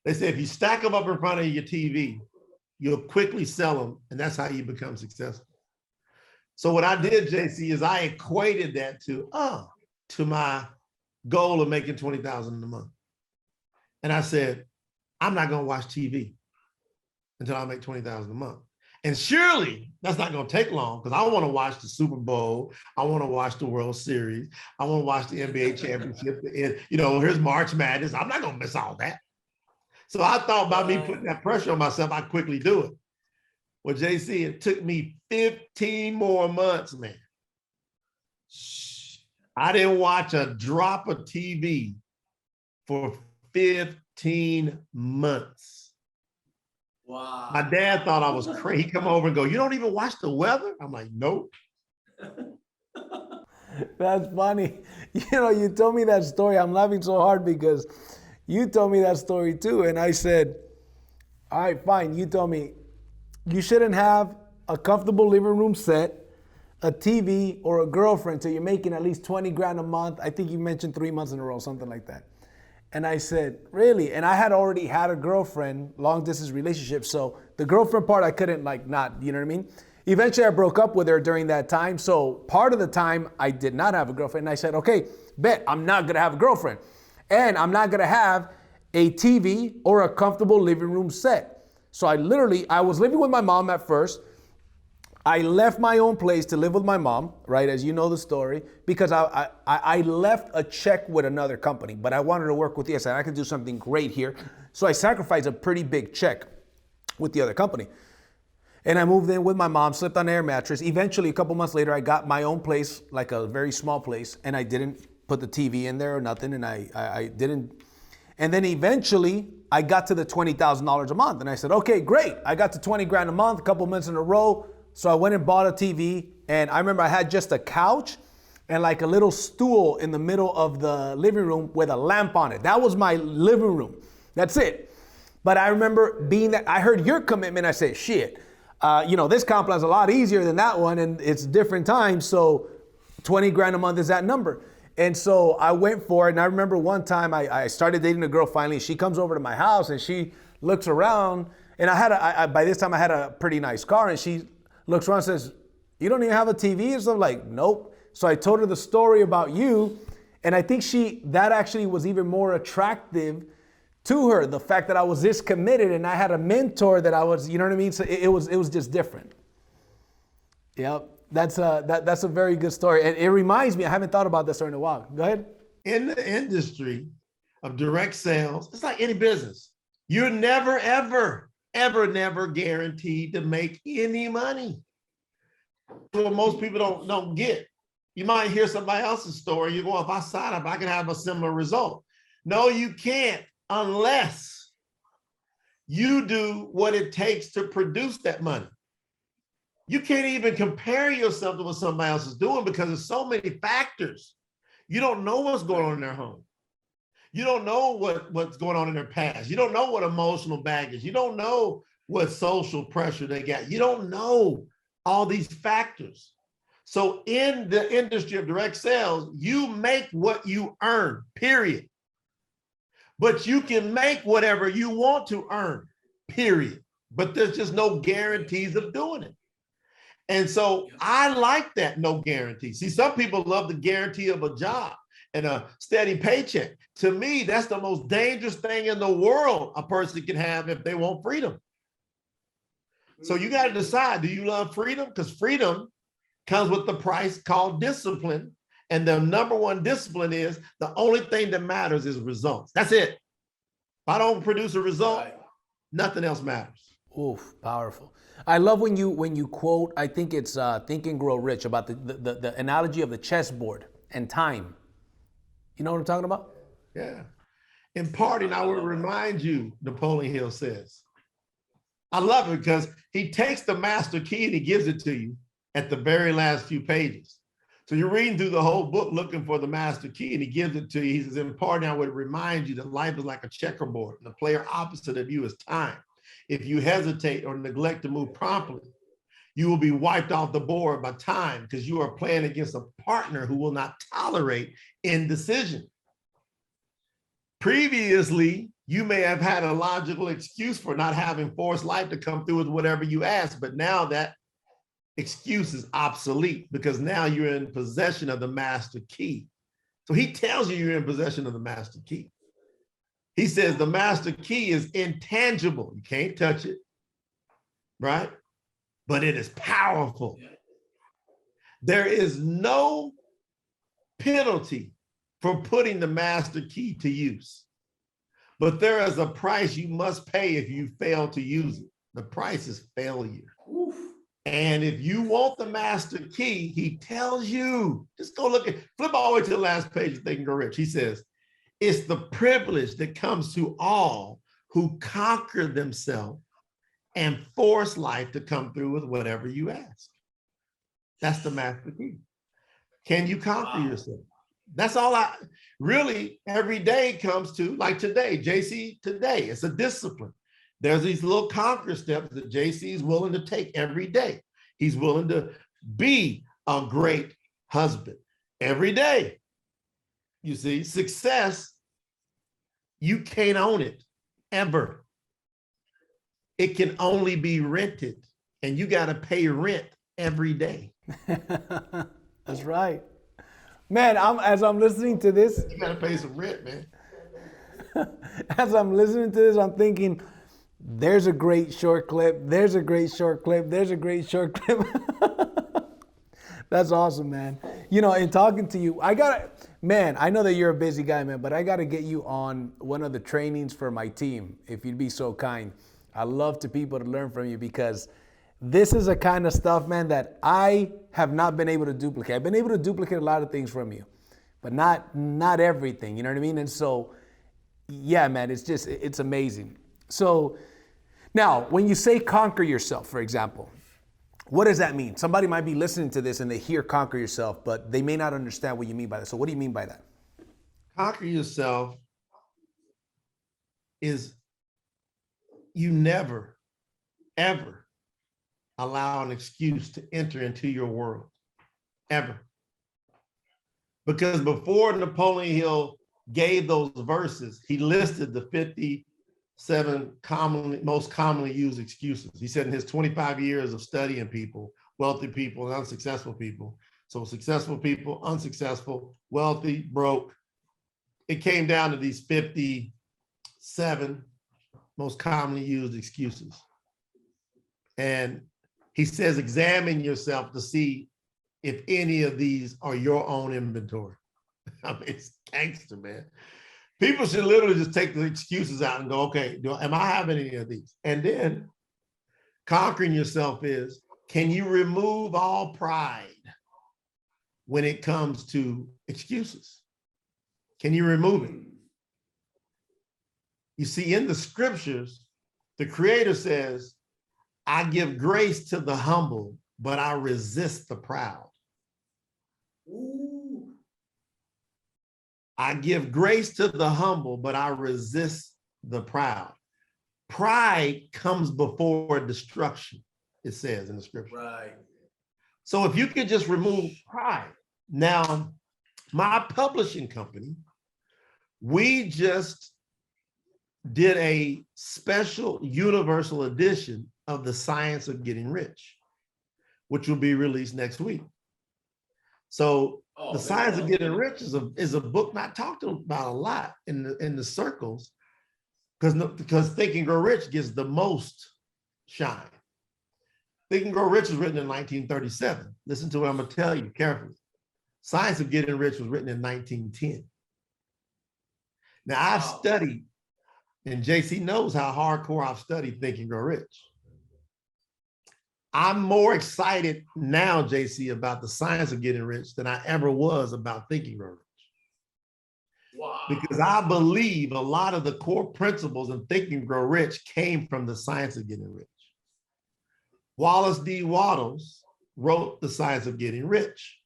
They said, if you stack them up in front of your TV, you'll quickly sell them, and that's how you become successful. So what I did, JC, is I equated that to my goal of making $20,000 a month. And I said, I'm not going to watch TV until I make $20,000 a month. And surely that's not going to take long, because I want to watch the Super Bowl. I want to watch the World Series. I want to watch the NBA championship. Here's March Madness. I'm not going to miss all that. So I thought by me putting that pressure on myself, I'd quickly do it. Well, JC, it took me 15 more months, man. I didn't watch a drop of TV for 15 months. Wow. My dad thought I was crazy. He'd come over and go, you don't even watch the weather? I'm like, nope. That's funny. You told me that story. I'm laughing so hard because you told me that story too. And I said, all right, fine. You told me you shouldn't have a comfortable living room set, a TV, or a girlfriend till you're making at least 20 grand a month. I think you mentioned 3 months in a row, something like that. And I said, really? And I had already had a girlfriend, long distance relationship. So the girlfriend part, I couldn't not, you know what I mean? Eventually I broke up with her during that time. So part of the time I did not have a girlfriend. And I said, okay, bet I'm not going to have a girlfriend. And I'm not going to have a TV or a comfortable living room set. So I was living with my mom at first. I left my own place to live with my mom, right? As you know the story, because I left a check with another company, but I wanted to work with you. I said, I could do something great here. So I sacrificed a pretty big check with the other company. And I moved in with my mom, slept on an air mattress. Eventually, a couple months later, I got my own place, like a very small place, and I didn't put the TV in there or nothing, and I didn't. And then eventually, I got to the $20,000 a month, and I said, okay, great. I got to 20 grand a month, a couple months in a row. So I went and bought a TV, and I remember I had just a couch and like a little stool in the middle of the living room with a lamp on it. That was my living room. That's it. But I remember I heard your commitment. I said, shit, this comp plan's a lot easier than that one, and it's different times. So 20 grand a month is that number. And so I went for it. And I remember one time I started dating a girl finally. She comes over to my house and she looks around, and by this time I had a pretty nice car, and she looks around and says, you don't even have a TV? And so I'm like, nope. So I told her the story about you. And I think that actually was even more attractive to her, the fact that I was this committed and I had a mentor that I was, you know what I mean? So it was just different. Yep. That's a very good story. And it reminds me, I haven't thought about this in a while. Go ahead. In the industry of direct sales, it's like any business. You're never, ever, ever, never guaranteed to make any money. What most people don't get. You might hear somebody else's story. You go, if I sign up, I can have a similar result. No, you can't unless you do what it takes to produce that money. You can't even compare yourself to what somebody else is doing because there's so many factors. You don't know what's going on in their home. You don't know what's going on in their past. You don't know what emotional baggage. You don't know what social pressure they got. You don't know all these factors. So in the industry of direct sales, you make what you earn, period. But you can make whatever you want to earn, period. But there's just no guarantees of doing it. And so I like that no guarantee. See, some people love the guarantee of a job and a steady paycheck. To me, that's the most dangerous thing in the world a person can have if they want freedom. So you got to decide, do you love freedom? Because freedom comes with the price called discipline. And the number one discipline is the only thing that matters is results. That's it. If I don't produce a result, nothing else matters. Oof, powerful. I love when you quote, I think it's Think and Grow Rich, about the analogy of the chessboard and time. You know what I'm talking about? Yeah. In parting, I will remind you, Napoleon Hill says. I love it because he takes the master key and he gives it to you at the very last few pages. So you're reading through the whole book looking for the master key and he gives it to you. He says, in parting, I would remind you that life is like a checkerboard. And the player opposite of you is time. If you hesitate or neglect to move promptly, you will be wiped off the board by time because you are playing against a partner who will not tolerate indecision. Previously, you may have had a logical excuse for not having forced life to come through with whatever you ask, but now that excuse is obsolete because now you're in possession of the master key. So he tells you you're in possession of the master key. He says the master key is intangible. You can't touch it, right? But it is powerful. There is no penalty for putting the master key to use. But there is a price you must pay if you fail to use it. The price is failure. Oof. And if you want the master key, he tells you, just go look at, flip all the way to the last page of Think and Grow Rich. He says, it's the privilege that comes to all who conquer themselves and force life to come through with whatever you ask. That's the master key. Can you conquer yourself? That's all really every day comes to, like today, JC today, it's a discipline. There's these little conquer steps that JC is willing to take every day. He's willing to be a great husband every day. You see, success, you can't own it ever. It can only be rented and you got to pay rent every day. That's right. Man, as I'm listening to this. You got to pay some rent, man. As I'm listening to this, I'm thinking, there's a great short clip. There's a great short clip. There's a great short clip. That's awesome, man. You know, in talking to you, I know that you're a busy guy, man, but I got to get you on one of the trainings for my team, if you'd be so kind. I love to people to learn from you because this is a kind of stuff, man, that I have not been able to duplicate. I've been able to duplicate a lot of things from you, but not everything, you know what I mean? And so, yeah, man, it's amazing. So now, when you say conquer yourself, for example, what does that mean? Somebody might be listening to this and they hear conquer yourself, but they may not understand what you mean by that. So what do you mean by that? Conquer yourself is you never, ever allow an excuse to enter into your world, ever. Because before Napoleon Hill gave those verses, he listed the 57 most commonly used excuses. He said in his 25 years of studying people, wealthy people and unsuccessful people, so successful people, unsuccessful, wealthy, broke, it came down to these 57 7 most commonly used excuses. And he says, examine yourself to see if any of these are your own inventory. I mean, it's gangster, man. People should literally just take the excuses out and go, okay, am I having any of these? And then conquering yourself is, can you remove all pride when it comes to excuses? Can you remove it? You see, in the scriptures, the Creator says, I give grace to the humble, but I resist the proud. Ooh. I give grace to the humble, but I resist the proud. Pride comes before destruction, it says in the scripture. Right. So if you could just remove pride. Now, my publishing company, we just did a special universal edition of The Science of Getting Rich, which will be released next week. So The Science of Getting Rich is a book not talked about a lot in the circles, because Think and Grow Rich gets the most shine. Think and Grow Rich was written in 1937. Listen to what I'm going to tell you carefully. Science of Getting Rich was written in 1910. Now, I've studied, and JC knows how hardcore I've studied Think and Grow Rich. I'm more excited now, JC, about The Science of Getting Rich than I ever was about Think and Grow Rich. Wow. Because I believe a lot of the core principles in Think and Grow Rich came from The Science of Getting Rich. Wallace D. Wattles wrote The Science of Getting Rich.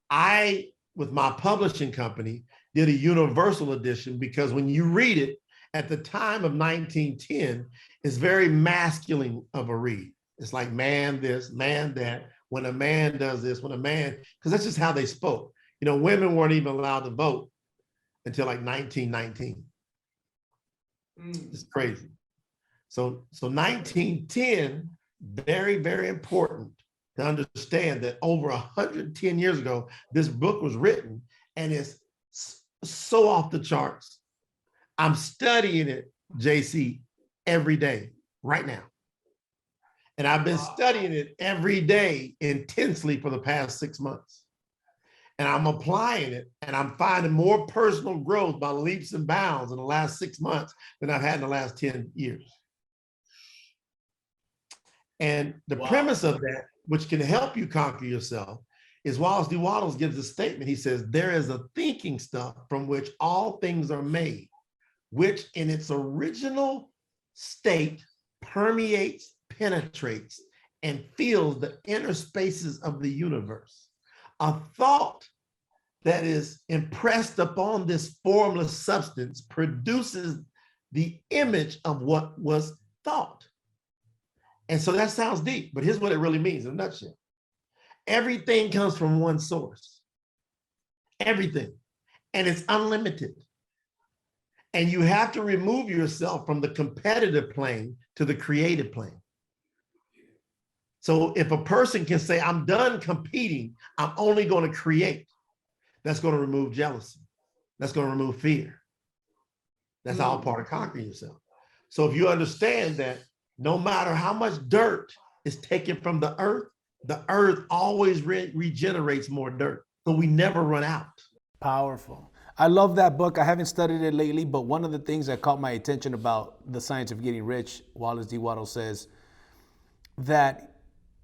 I, with my publishing company, did a universal edition because when you read it at the time of 1910, it's very masculine of a read. It's like man this, man that, when a man does this, when a man, because that's just how they spoke. You know, women weren't even allowed to vote until like 1919. It's crazy. So 1910, very, very important to understand that over 110 years ago, this book was written and it's so off the charts. I'm studying it, JC, every day, right now. And I've been studying it every day intensely for the past 6 months. And I'm applying it and I'm finding more personal growth by leaps and bounds in the last 6 months than I've had in the last 10 years. And the premise of that, which can help you conquer yourself, is Wallace D. Wattles gives a statement. He says, there is a thinking stuff from which all things are made, which in its original state permeates, penetrates, and fills the inner spaces of the universe. A thought that is impressed upon this formless substance produces the image of what was thought. And so that sounds deep, but here's what it really means in a nutshell. Everything comes from one source. Everything. And it's unlimited. And you have to remove yourself from the competitive plane to the creative plane. So if a person can say, I'm done competing, I'm only going to create, that's going to remove jealousy. That's going to remove fear. That's all part of conquering yourself. So if you understand that no matter how much dirt is taken from the earth always regenerates more dirt. So we never run out. Powerful. I love that book. I haven't studied it lately, but one of the things that caught my attention about The Science of Getting Rich, Wallace D. Wattles says that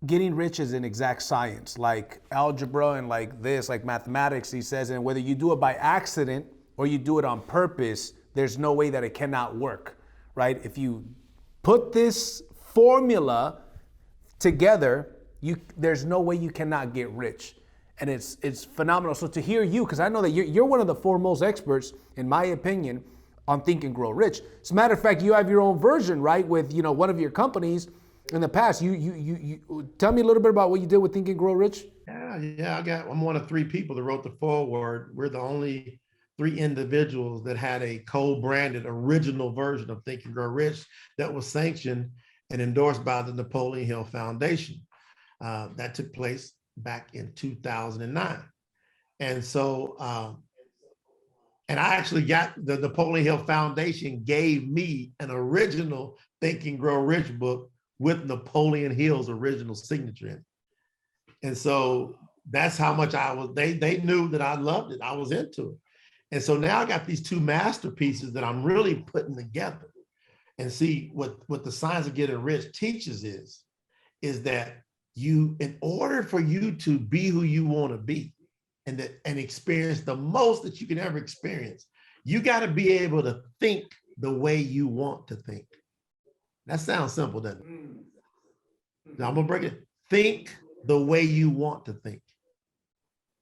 getting rich is an exact science, like algebra and like this, like mathematics, he says, and whether you do it by accident or you do it on purpose, there's no way that it cannot work, right? If you put this formula together, there's no way you cannot get rich. And it's phenomenal. So to hear you, because I know that you're one of the foremost experts, in my opinion, on Think and Grow Rich. As a matter of fact, you have your own version, right? With one of your companies in the past. You tell me a little bit about what you did with Think and Grow Rich. Yeah. I'm one of 3 people that wrote the foreword. We're the only 3 individuals that had a co-branded original version of Think and Grow Rich that was sanctioned and endorsed by the Napoleon Hill Foundation. That took place back in 2009. And so And I actually got the Napoleon Hill Foundation gave me an original Think and Grow Rich book with Napoleon Hill's original signature in it. And so that's how much they knew that I loved it. I was into it. And so now I got these two masterpieces that I'm really putting together. And see what the Science of Getting Rich teaches is that in order for you to be who you want to be and experience the most that you can ever experience, you got to be able to think the way you want to think. That sounds simple, doesn't it? Now I'm gonna break it. Think the way you want to think.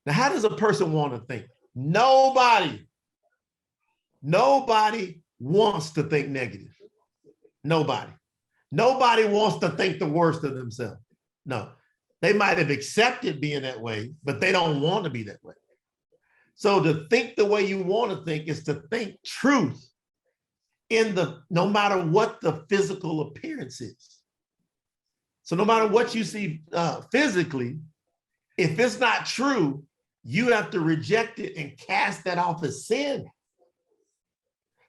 Now, how does a person want to think? Nobody wants to think negative. Nobody wants to think the worst of themselves. No, they might have accepted being that way, but they don't want to be that way. So to think the way you want to think is to think truth no matter what the physical appearance is. So no matter what you see physically, if it's not true, you have to reject it and cast that off as sin.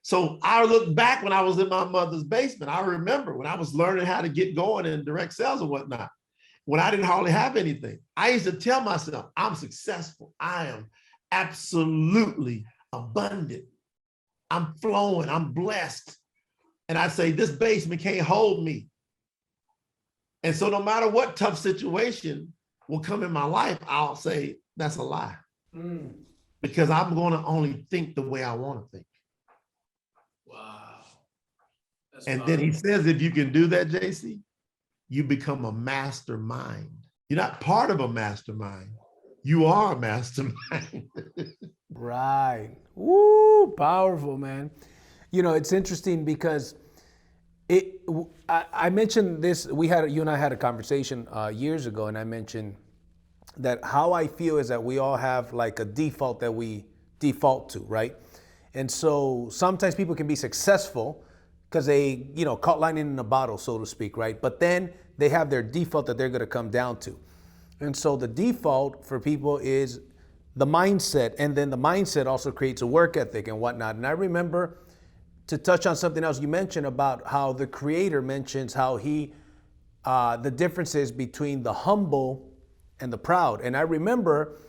So I look back when I was in my mother's basement. I remember when I was learning how to get going in direct sales and whatnot, when I didn't hardly have anything. I used to tell myself, I'm successful. I am absolutely abundant. I'm flowing. I'm blessed. And I'd say, this basement can't hold me. And so no matter what tough situation will come in my life, I'll say, that's a lie. Because I'm going to only think the way I want to think. Wow. And then he says, if you can do that, JC, you become a mastermind. You're not part of a mastermind. You are a mastermind. Right. Woo, powerful, man. You know, it's interesting because I mentioned this, you and I had a conversation years ago, and I mentioned that how I feel is that we all have like a default that we default to, right? And so sometimes people can be successful because they, caught lightning in a bottle, so to speak, right? But then they have their default that they're going to come down to. And so the default for people is the mindset, and then the mindset also creates a work ethic and whatnot. And I remember, to touch on something else you mentioned about how the creator mentions how the differences between the humble and the proud. And I remember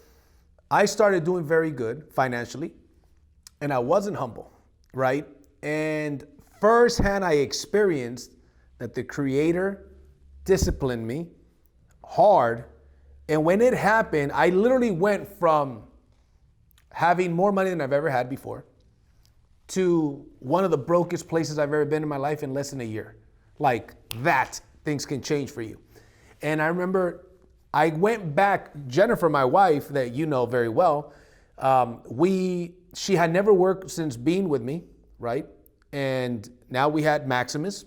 I started doing very good financially, and I wasn't humble, right? And firsthand I experienced that the creator disciplined me hard. And when it happened, I literally went from having more money than I've ever had before to one of the brokest places I've ever been in my life in less than a year. Like that, things can change for you. And I remember I went back, Jennifer, my wife, that you know very well, she had never worked since being with me, right? And now we had Maximus.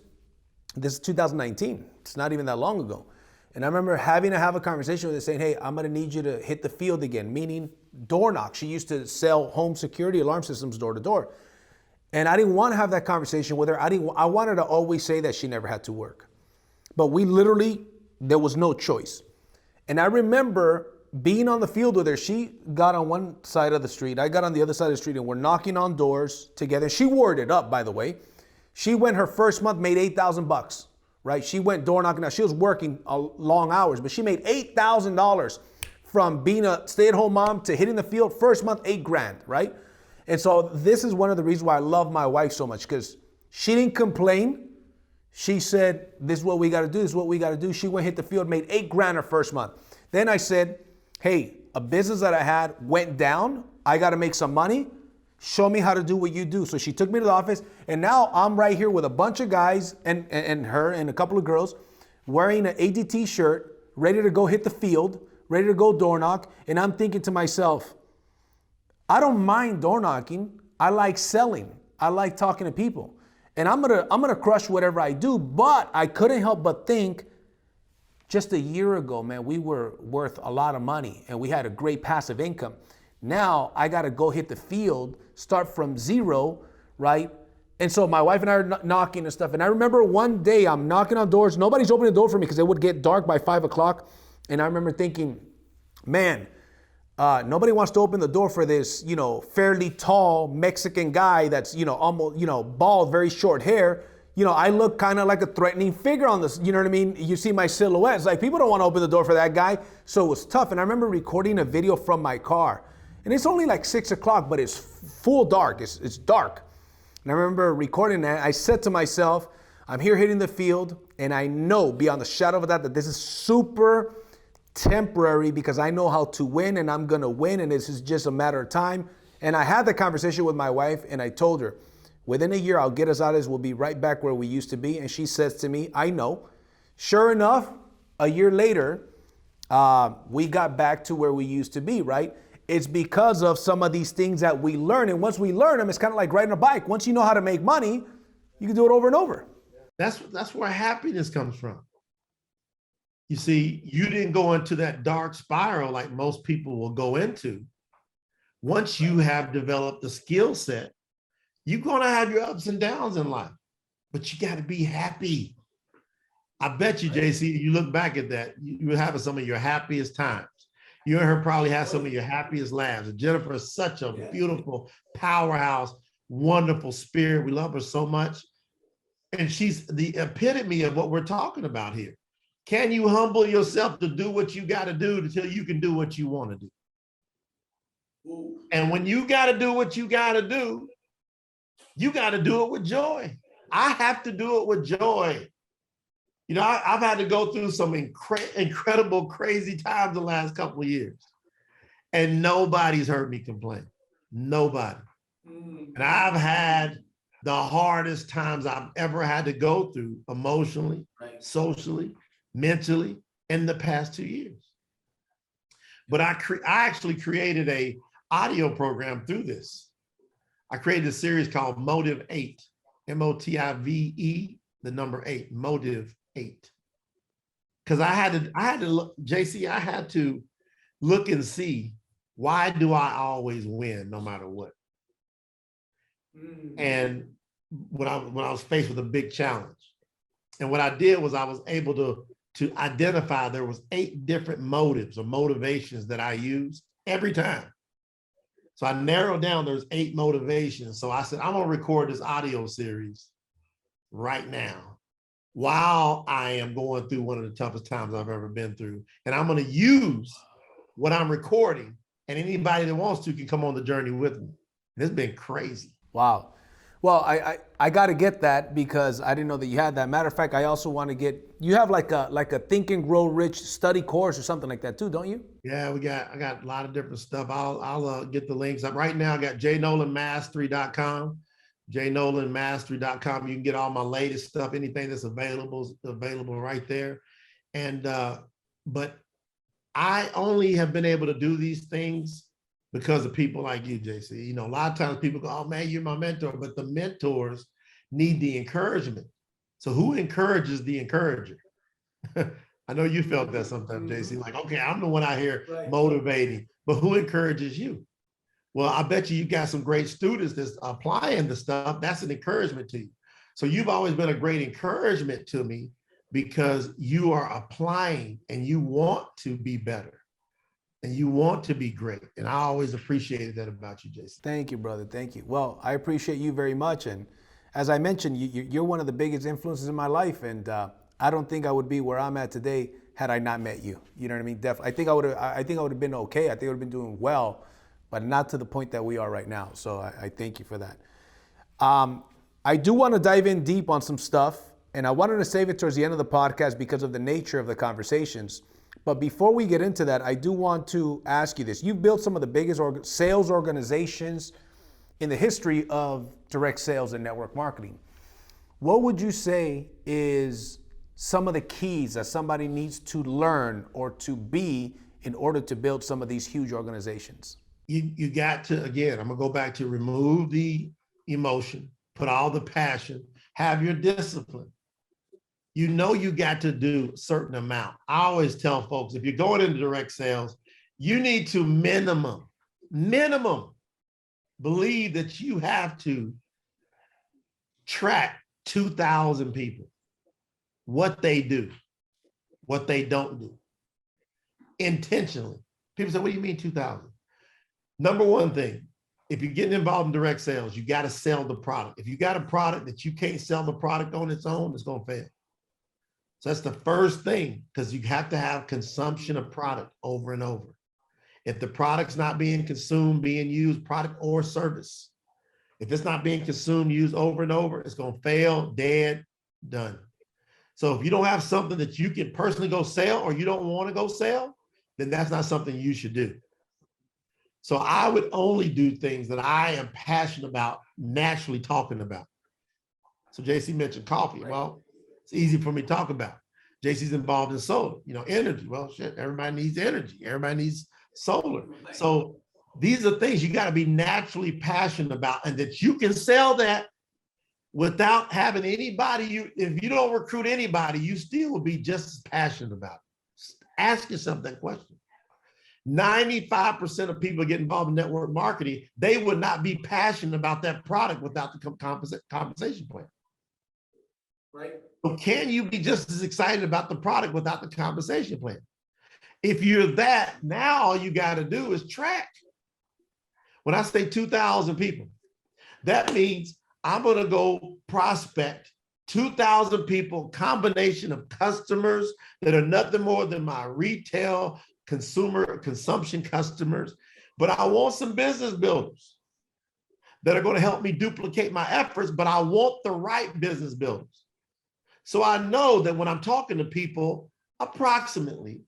This is 2019. It's not even that long ago. And I remember having to have a conversation with her saying, hey, I'm gonna need you to hit the field again, meaning door knock. She used to sell home security alarm systems door to door. And I didn't want to have that conversation with her. I wanted to always say that she never had to work. But there was no choice. And I remember being on the field with her. She got on one side of the street, I got on the other side of the street, and we're knocking on doors together. She wore it up, by the way. She went her first month, made $8,000, right? She went door knocking. Now she was working long hours, but she made $8,000 from being a stay-at-home mom to hitting the field. First month, $8,000, right? And so this is one of the reasons why I love my wife so much, because she didn't complain. She said, this is what we got to do. This is what we got to do. She went, hit the field, made $8,000 her first month. Then I said, hey, a business that I had went down. I got to make some money. Show me how to do what you do. So she took me to the office, and now I'm right here with a bunch of guys and her and a couple of girls wearing an ADT shirt, ready to go hit the field, ready to go door knock. And I'm thinking to myself, I don't mind door knocking. I like selling. I like talking to people. And I'm gonna crush whatever I do. But I couldn't help but think, just a year ago, man, we were worth a lot of money and we had a great passive income. Now I gotta go hit the field, start from zero, right? And so my wife and I are knocking and stuff. And I remember one day I'm knocking on doors. Nobody's opening the door for me because it would get dark by 5 o'clock. And I remember thinking, man, Nobody wants to open the door for this, fairly tall Mexican guy that's, almost, bald, very short hair. I look kind of like a threatening figure on this. You know what I mean? You see my silhouette. It's like people don't want to open the door for that guy. So it was tough. And I remember recording a video from my car. And it's only like 6 o'clock, but it's full dark. It's dark. And I remember recording that. I said to myself, I'm here hitting the field. And I know beyond the shadow of a doubt that this is super temporary because I know how to win and I'm going to win. And this is just a matter of time. And I had the conversation with my wife and I told her, within a year, I'll get us out of this. We'll be right back where we used to be. And she says to me, I know. Sure enough, a year later, we got back to where we used to be, right? It's because of some of these things that we learn. And once we learn them, it's kind of like riding a bike. Once you know how to make money, you can do it over and over. That's where happiness comes from. You see, you didn't go into that dark spiral like most people will go into. Once you have developed the skill set, you're going to have your ups and downs in life, but you got to be happy. I bet you, JC, you look back at that, you were having some of your happiest times. You and her probably had some of your happiest laughs. And Jennifer is such a beautiful powerhouse, wonderful spirit. We love her so much. And she's the epitome of what we're talking about here. Can you humble yourself to do what you got to do until you can do what you want to do? And when you got to do what you got to do it with joy. I have to do it with joy. I've had to go through some incredible, crazy times the last couple of years. And nobody's heard me complain. Nobody. And I've had the hardest times I've ever had to go through emotionally, socially, mentally in the past 2 years. But I actually created a audio program through this. I created a series called Motive 8, MOTIVE, the number 8, Motive 8. Because I had to look, JC, I had to look and see, why do I always win no matter what? And when I was faced with a big challenge, and what I did was I was able to identify there was 8 different motives or motivations that I used every time. So I narrowed down, there's 8 motivations. So I said, I'm gonna record this audio series right now while I am going through one of the toughest times I've ever been through. And I'm gonna use what I'm recording, and anybody that wants to can come on the journey with me. And it's been crazy. Wow. Well, I got to get that because I didn't know that you had that. Matter of fact, I also want to get, you have like a Think and Grow Rich study course or something like that too, don't you? Yeah, I got a lot of different stuff. I'll get the links up. Right now I got jnolandmastery.com, jnolandmastery.com. You can get all my latest stuff, anything that's available right there. And, but I only have been able to do these things because of people like you, JC. A lot of times people go, oh man, you're my mentor, but the mentors need the encouragement. So who encourages the encourager? I know you felt that sometimes, JC, like, okay, I'm the one out here motivating, but who encourages you? Well, I bet you got some great students that's applying the stuff. That's an encouragement to you. So you've always been a great encouragement to me because you are applying and you want to be better. And you want to be great. And I always appreciated that about you, Jason. Thank you, brother. Thank you. Well, I appreciate you very much. And as I mentioned, you're one of the biggest influences in my life. And I don't think I would be where I'm at today had I not met you. You know what I mean? Definitely. I think I would have been okay. I think I would have been doing well, but not to the point that we are right now. So I thank you for that. I do want to dive in deep on some stuff. And I wanted to save it towards the end of the podcast because of the nature of the conversations. But before we get into that, I do want to ask you this. You've built some of the biggest sales organizations in the history of direct sales and network marketing. What would you say is some of the keys that somebody needs to learn or to be in order to build some of these huge organizations? You got to, again, I'm gonna go back to remove the emotion, put all the passion, have your discipline. You got to do a certain amount. I always tell folks, if you're going into direct sales, you need to minimum believe that you have to track 2,000 people, what they do, what they don't do, intentionally People say, what do you mean 2,000? Number one thing, if you're getting involved in direct sales, you got to sell the product. If you got a product that you can't sell the product on its own, it's going to fail. So that's the first thing, because you have to have consumption of product over and over. If the product's not being consumed, being used, product or service, if it's not being consumed, used over and over, it's going to fail, dead, done. So if you don't have something that you can personally go sell, or you don't want to go sell, then that's not something you should do. So I would only do things that I am passionate about, naturally talking about. So JC mentioned coffee. Right. Well, it's easy for me to talk about. JC's involved in solar, energy. Well, shit, everybody needs energy. Everybody needs solar. So these are things you got to be naturally passionate about, and that you can sell that without having anybody. If you don't recruit anybody, you still will be just as passionate about it. Ask yourself that question. 95% of people get involved in network marketing, they would not be passionate about that product without the compensation plan. Right. So can you be just as excited about the product without the compensation plan? If you're that, now all you got to do is track. When I say 2,000 people, that means I'm going to go prospect 2,000 people, combination of customers that are nothing more than my retail consumption customers, but I want some business builders that are going to help me duplicate my efforts, but I want the right business builders. So I know that when I'm talking to people, approximately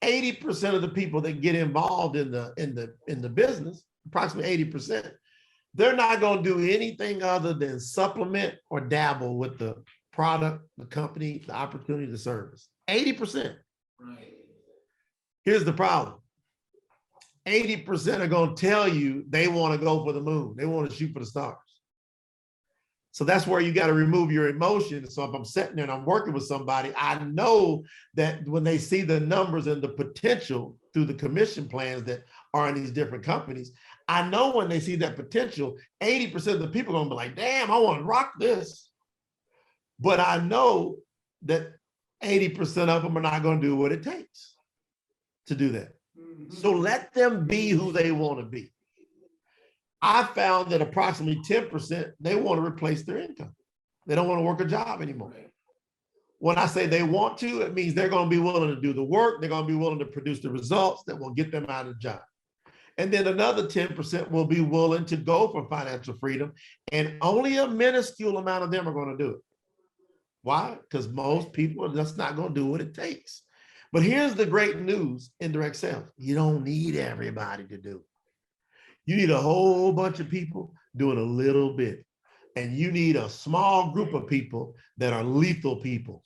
80% of the people that get involved in the business, approximately 80%, they're not going to do anything other than supplement or dabble with the product, the company, the opportunity, the service. 80%. Right. Here's the problem. 80% are going to tell you they want to go for the moon. They want to shoot for the stars. So that's where you got to remove your emotions. So if I'm sitting there and I'm working with somebody, I know that when they see the numbers and the potential through the commission plans that are in these different companies, I know when they see that potential, 80% of the people are going to be like, damn, I want to rock this. But I know that 80% of them are not going to do what it takes to do that. Mm-hmm. So let them be who they want to be. I found that approximately 10%, they want to replace their income. They don't want to work a job anymore. When I say they want to, it means they're going to be willing to do the work. They're going to be willing to produce the results that will get them out of the job. And then another 10% will be willing to go for financial freedom. And only a minuscule amount of them are going to do it. Why? Because most people are just not going to do what it takes. But here's the great news in direct sales. You don't need everybody to do it. You need a whole bunch of people doing a little bit. And you need a small group of people that are lethal people.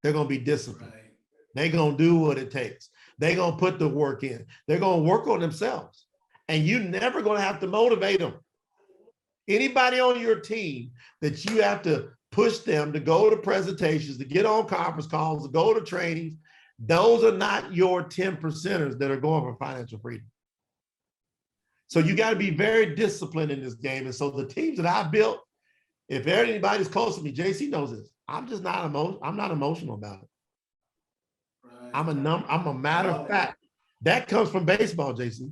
They're going to be disciplined. Right. They're going to do what it takes. They're going to put the work in. They're going to work on themselves. And you're never going to have to motivate them. Anybody on your team that you have to push them to go to presentations, to get on conference calls, to go to trainings, those are not your 10%ers that are going for financial freedom. So you got to be very disciplined in this game. And so the teams that I built, if anybody's close to me, JC knows this. I'm not emotional about it. Right. I'm a matter of fact. That comes from baseball, JC.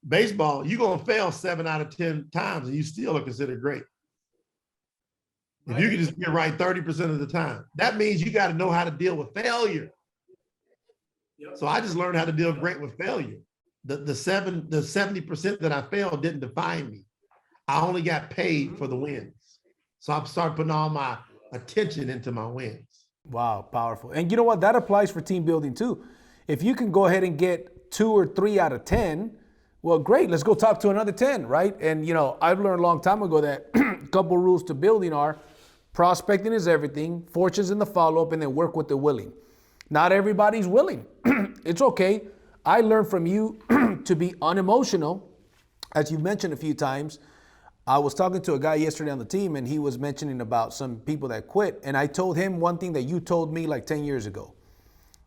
Baseball, you're going to fail 7 out of 10 times and you still are considered great. If you can just get right 30% of the time, that means you got to know how to deal with failure. Yep. So I just learned how to deal great with failure. The 70% that I failed didn't define me. I only got paid for the wins. So I've started putting all my attention into my wins. Wow, powerful. And you know what? That applies for team building too. If you can go ahead and get 2 or 3 out of 10, well, great. Let's go talk to another 10, right? And I've learned a long time ago that a couple rules to building are prospecting is everything, fortune's in the follow-up, and then work with the willing. Not everybody's willing. It's okay. I learned from you to be unemotional, as you've mentioned a few times. I was talking to a guy yesterday on the team, and he was mentioning about some people that quit. And I told him one thing that you told me like 10 years ago.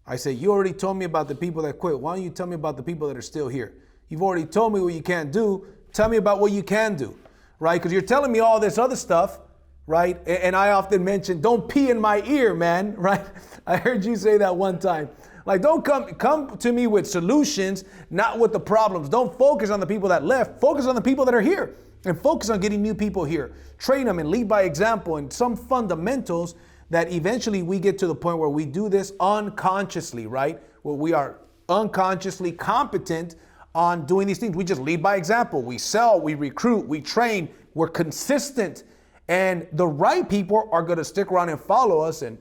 I said, you already told me about the people that quit. Why don't you tell me about the people that are still here? You've already told me what you can't do. Tell me about what you can do, right? Because you're telling me all this other stuff, right? And I often mention, don't pee in my ear, man, right? I heard you say that one time. Like, don't come to me with solutions, not with the problems. Don't focus on the people that left. Focus on the people that are here, and focus on getting new people here. Train them and lead by example, and some fundamentals that eventually we get to the point where we do this unconsciously, right? Where we are unconsciously competent on doing these things. We just lead by example. We sell, we recruit, we train, we're consistent, and the right people are going to stick around and follow us. And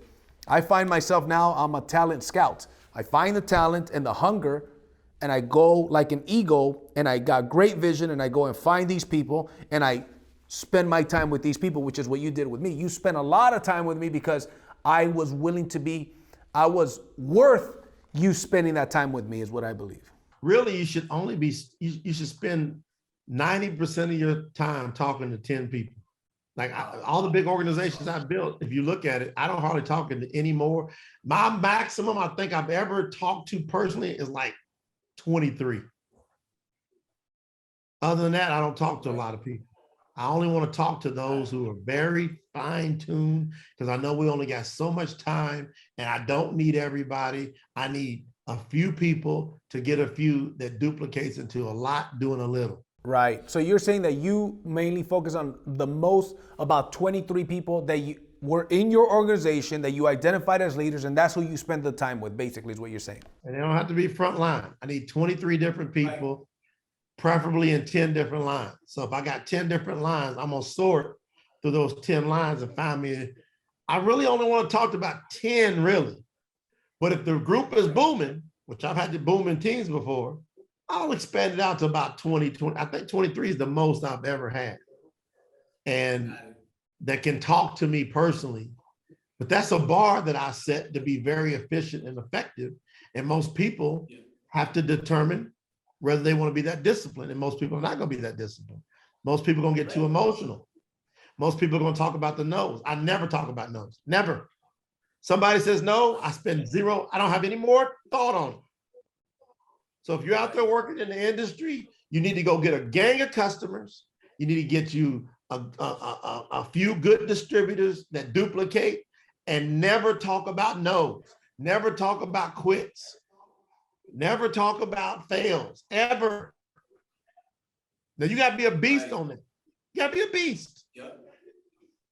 I find myself now, I'm a talent scout. I find the talent and the hunger, and I go like an eagle, and I got great vision, and I go and find these people, and I spend my time with these people, which is what you did with me. You spent a lot of time with me because I was willing to be, I was worth you spending that time with me, is what I believe. Really, you should only be, you should spend 90% of your time talking to 10 people. Like all the big organizations I built, if you look at it, I don't hardly talk to any more. My maximum I think I've ever talked to personally is like 23. Other than that, I don't talk to a lot of people. I only want to talk to those who are very fine-tuned, because I know we only got so much time, and I don't need everybody. I need a few people to get a few that duplicates into a lot doing a little. Right. So you're saying that you mainly focus on the most, about 23 people that you were in your organization that you identified as leaders, and that's who you spend the time with, basically, is what you're saying. And they don't have to be front line. I need 23 different people, preferably in 10 different lines. So if I got 10 different lines, I'm gonna sort through those 10 lines and find me. I really only want to talk to about 10 really. But if the group is booming, which I've had the booming teams before, I'll expand it out to about 20. I think 23 is the most I've ever had. And that can talk to me personally. But that's a bar that I set to be very efficient and effective. And most people have to determine whether they want to be that disciplined. And most people are not going to be that disciplined. Most people are going to get too emotional. Most people are going to talk about the no's. I never talk about no's. Never. Somebody says no, I spend zero. I don't have any more thought on it. So if you're out there working in the industry, you need to go get a gang of customers. You need to get you a few good distributors that duplicate, and never talk about no's. Never talk about quits. Never talk about fails, ever. Now you got to be a beast on that. You got to be a beast. Yep.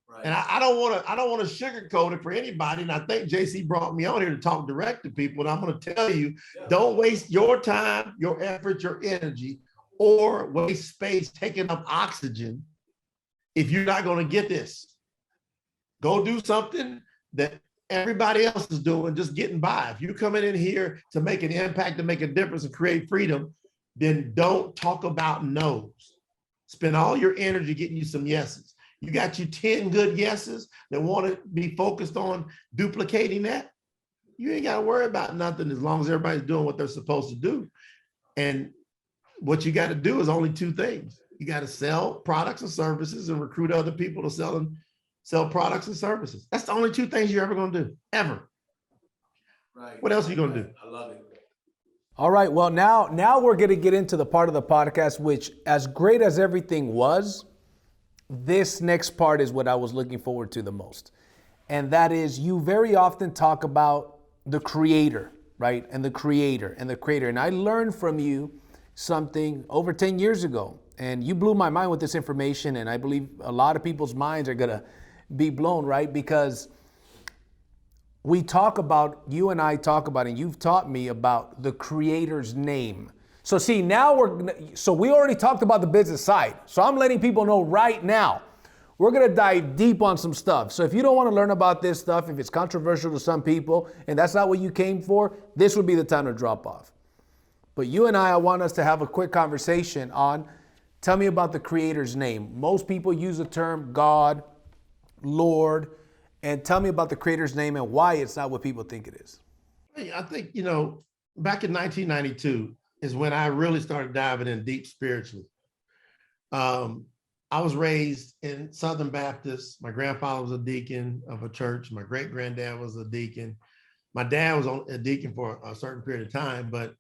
Right. And I don't want to sugarcoat it for anybody. And I think JC brought me on here to talk direct to people. And I'm going to tell you, don't waste your time, your effort, your energy, or waste space taking up oxygen if you're not going to get this. Go do something that everybody else is doing, just getting by. If you're coming in here to make an impact, to make a difference and create freedom, then don't talk about no's. Spend all your energy getting you some yeses. You got you 10 good yeses that want to be focused on duplicating that. You ain't got to worry about nothing as long as everybody's doing what they're supposed to do. And what you got to do is only two things. You got to sell products and services and recruit other people to sell products and services. That's the only two things you're ever going to do, ever. Right. What else are you going to do? I love it. All right. Well, now we're going to get into the part of the podcast, which, as great as everything was, this next part is what I was looking forward to the most. And that is, you very often talk about the creator, right? And the creator and the creator. And I learned from you something over 10 years ago. And you blew my mind with this information. And I believe a lot of people's minds are going to be blown, right? Because we talk about, you and I talk about, and you've taught me about the creator's name. So see, now we already talked about the business side. So I'm letting people know right now, we're going to dive deep on some stuff. So if you don't want to learn about this stuff, if it's controversial to some people, and that's not what you came for, this would be the time to drop off. But you and I want us to have a quick conversation on, tell me about the creator's name. Most people use the term God, Lord, and tell me about the creator's name and why it's not what people think it is. I think, back in 1992 is when I really started diving in deep spiritually. I was raised in Southern Baptist. My grandfather was a deacon of a church. My great-granddad was a deacon. My dad was a deacon for a certain period of time, but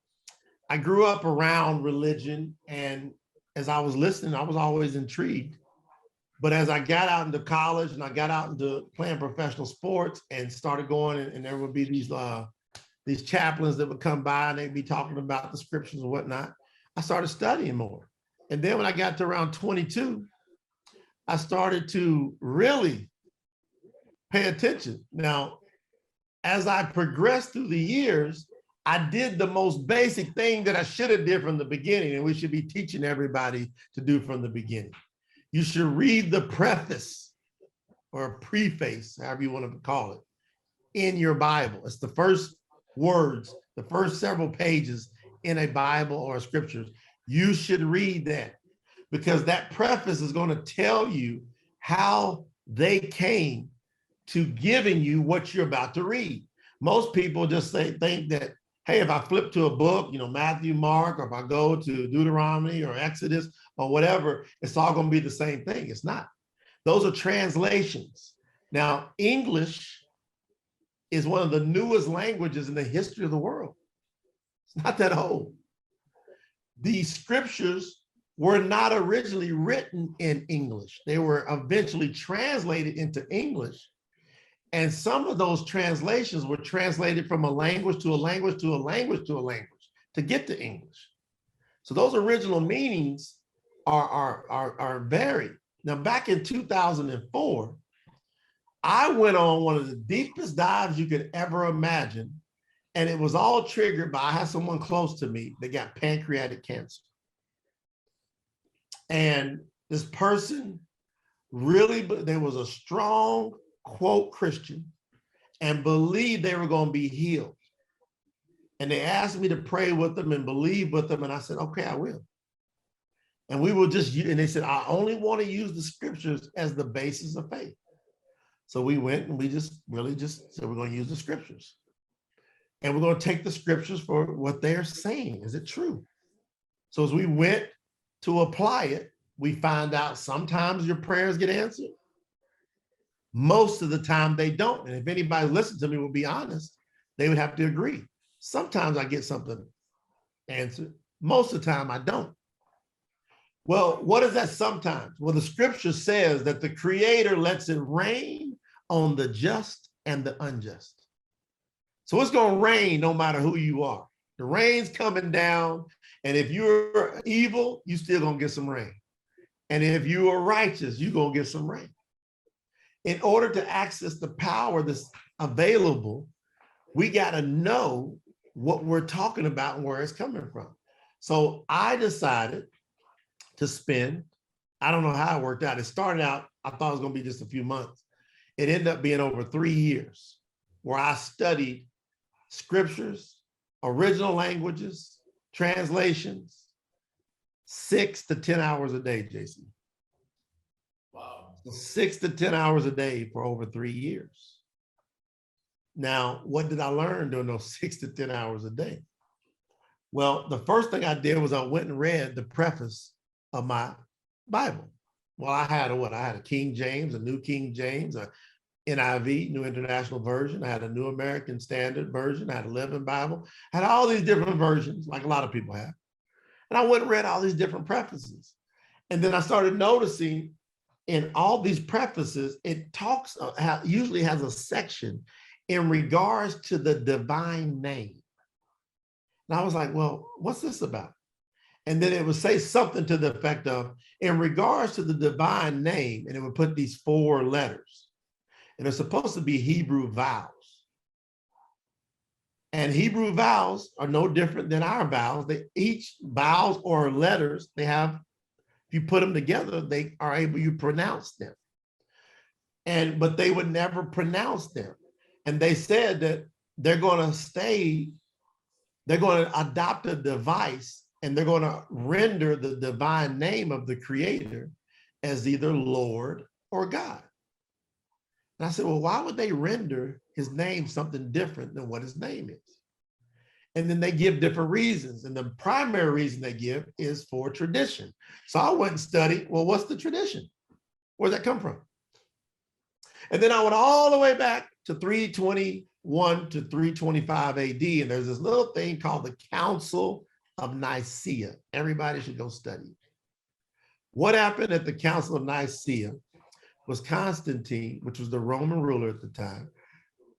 I grew up around religion, and as I was listening, I was always intrigued. But as I got out into college and I got out into playing professional sports and started going, and there would be these these chaplains that would come by and they'd be talking about the scriptures and whatnot. I started studying more. And then when I got to around 22, I started to really pay attention. Now, as I progressed through the years, I did the most basic thing that I should have did from the beginning, and we should be teaching everybody to do from the beginning. You should read the preface or preface, however you want to call it, in your Bible. It's the first words, the first several pages in a Bible or scriptures. You should read that, because that preface is going to tell you how they came to giving you what you're about to read. Most people just think that, hey, if I flip to a book, Matthew, Mark, or if I go to Deuteronomy or Exodus or whatever, it's all going to be the same thing. It's not. Those are translations. Now, English is one of the newest languages in the history of the world. It's not that old. These scriptures were not originally written in English. They were eventually translated into English. And some of those translations were translated from a language to a language to a language to a language to get to English. So those original meanings are varied. Now, back in 2004, I went on one of the deepest dives you could ever imagine. And it was all triggered by, I had someone close to me that got pancreatic cancer. And this person really, there was a strong, quote, Christian, and believed they were going to be healed. And they asked me to pray with them and believe with them. And I said, okay, I will. And we will just, and they said, I only want to use the scriptures as the basis of faith. So we went and we just really just said, we're going to use the scriptures. And we're going to take the scriptures for what they're saying. Is it true? So as we went to apply it, we find out sometimes your prayers get answered. Most of the time they don't. And if anybody listened to me will be honest, they would have to agree. Sometimes I get something answered. Most of the time I don't. Well, what is that sometimes? Well, the scripture says that the Creator lets it rain on the just and the unjust. So it's going to rain no matter who you are. The rain's coming down. And if you're evil, you still going to get some rain. And if you are righteous, you're going to get some rain. In order to access the power that's available, we got to know what we're talking about and where it's coming from. So I decided to spend, I don't know how it worked out. It started out, I thought it was going to be just a few months. It ended up being over 3 years where I studied scriptures, original languages, translations, 6 to 10 hours a day, Jason. Wow. 6 to 10 hours a day for over 3 years. Now, what did I learn during those 6 to 10 hours a day? Well, the first thing I did was I went and read the preface of my Bible. Well, I had a King James, a New King James, a NIV, New International Version. I had a New American Standard Version. I had a Living Bible. I had all these different versions, like a lot of people have. And I went and read all these different prefaces. And then I started noticing in all these prefaces, it talks, usually has a section in regards to the divine name. And I was like, well, what's this about? And then it would say something to the effect of, in regards to the divine name, and it would put these 4 letters. And it's supposed to be Hebrew vowels. And Hebrew vowels are no different than our vowels. Each vowels or letters, they have, if you put them together, they are able, you pronounce them. But they would never pronounce them. And they said that they're going to adopt a device, and they're going to render the divine name of the Creator as either Lord or God. And I said, well, why would they render his name something different than what his name is? And then they give different reasons. And the primary reason they give is for tradition. So I went and studied, well, what's the tradition? Where'd that come from? And then I went all the way back to 321 to 325 AD. And there's this little thing called the Council of Nicaea. Everybody should go study it. What happened at the Council of Nicaea was Constantine, which was the Roman ruler at the time.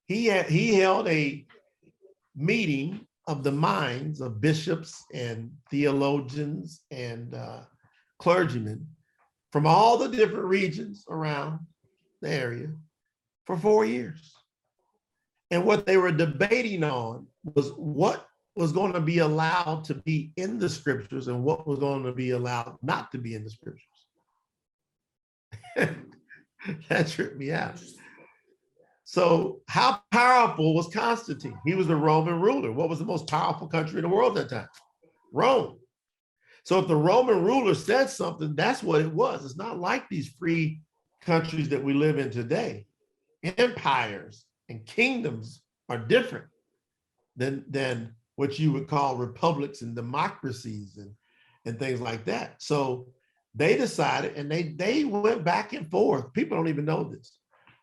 He held a meeting of the minds of bishops and theologians and clergymen from all the different regions around the area for 4 years. And what they were debating on was what was going to be allowed to be in the scriptures and what was going to be allowed not to be in the scriptures. That tripped me out. So how powerful was Constantine? He was the Roman ruler. What was the most powerful country in the world at that time? Rome. So if the Roman ruler said something, that's what it was. It's not like these free countries that we live in today. Empires and kingdoms are different than what you would call republics and democracies and things like that. So they decided, and they went back and forth. People don't even know this.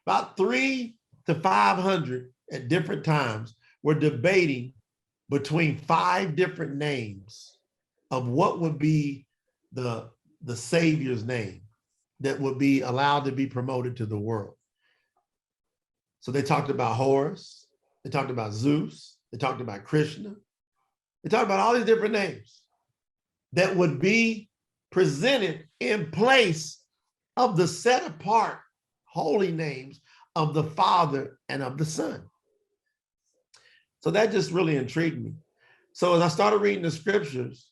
About 300 to 500 at different times were debating between 5 different names of what would be the Savior's name that would be allowed to be promoted to the world. So they talked about Horus, they talked about Zeus, they talked about Krishna, they talked about all these different names that would be presented in place of the set apart holy names of the Father and of the Son. So that just really intrigued me. So as I started reading the scriptures,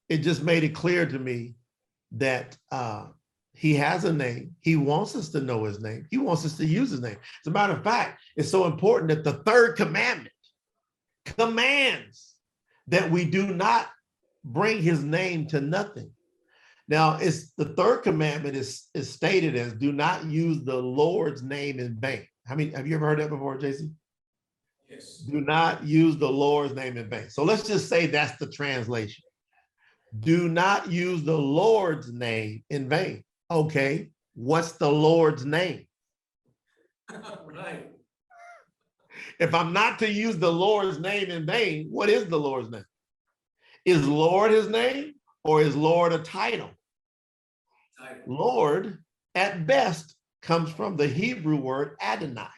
it just made it clear to me that he has a name. He wants us to know his name. He wants us to use his name. As a matter of fact, it's so important that the third commandment commands that we do not bring his name to nothing. Now, it's the third commandment is stated as do not use the Lord's name in vain. Have you ever heard that before, JC? Yes. Do not use the Lord's name in vain. So let's just say that's the translation. Do not use the Lord's name in vain. Okay, what's the Lord's name? Right. If I'm not to use the Lord's name in vain, what is the Lord's name? Is Lord his name or is Lord a title? Lord, at best, comes from the Hebrew word Adonai.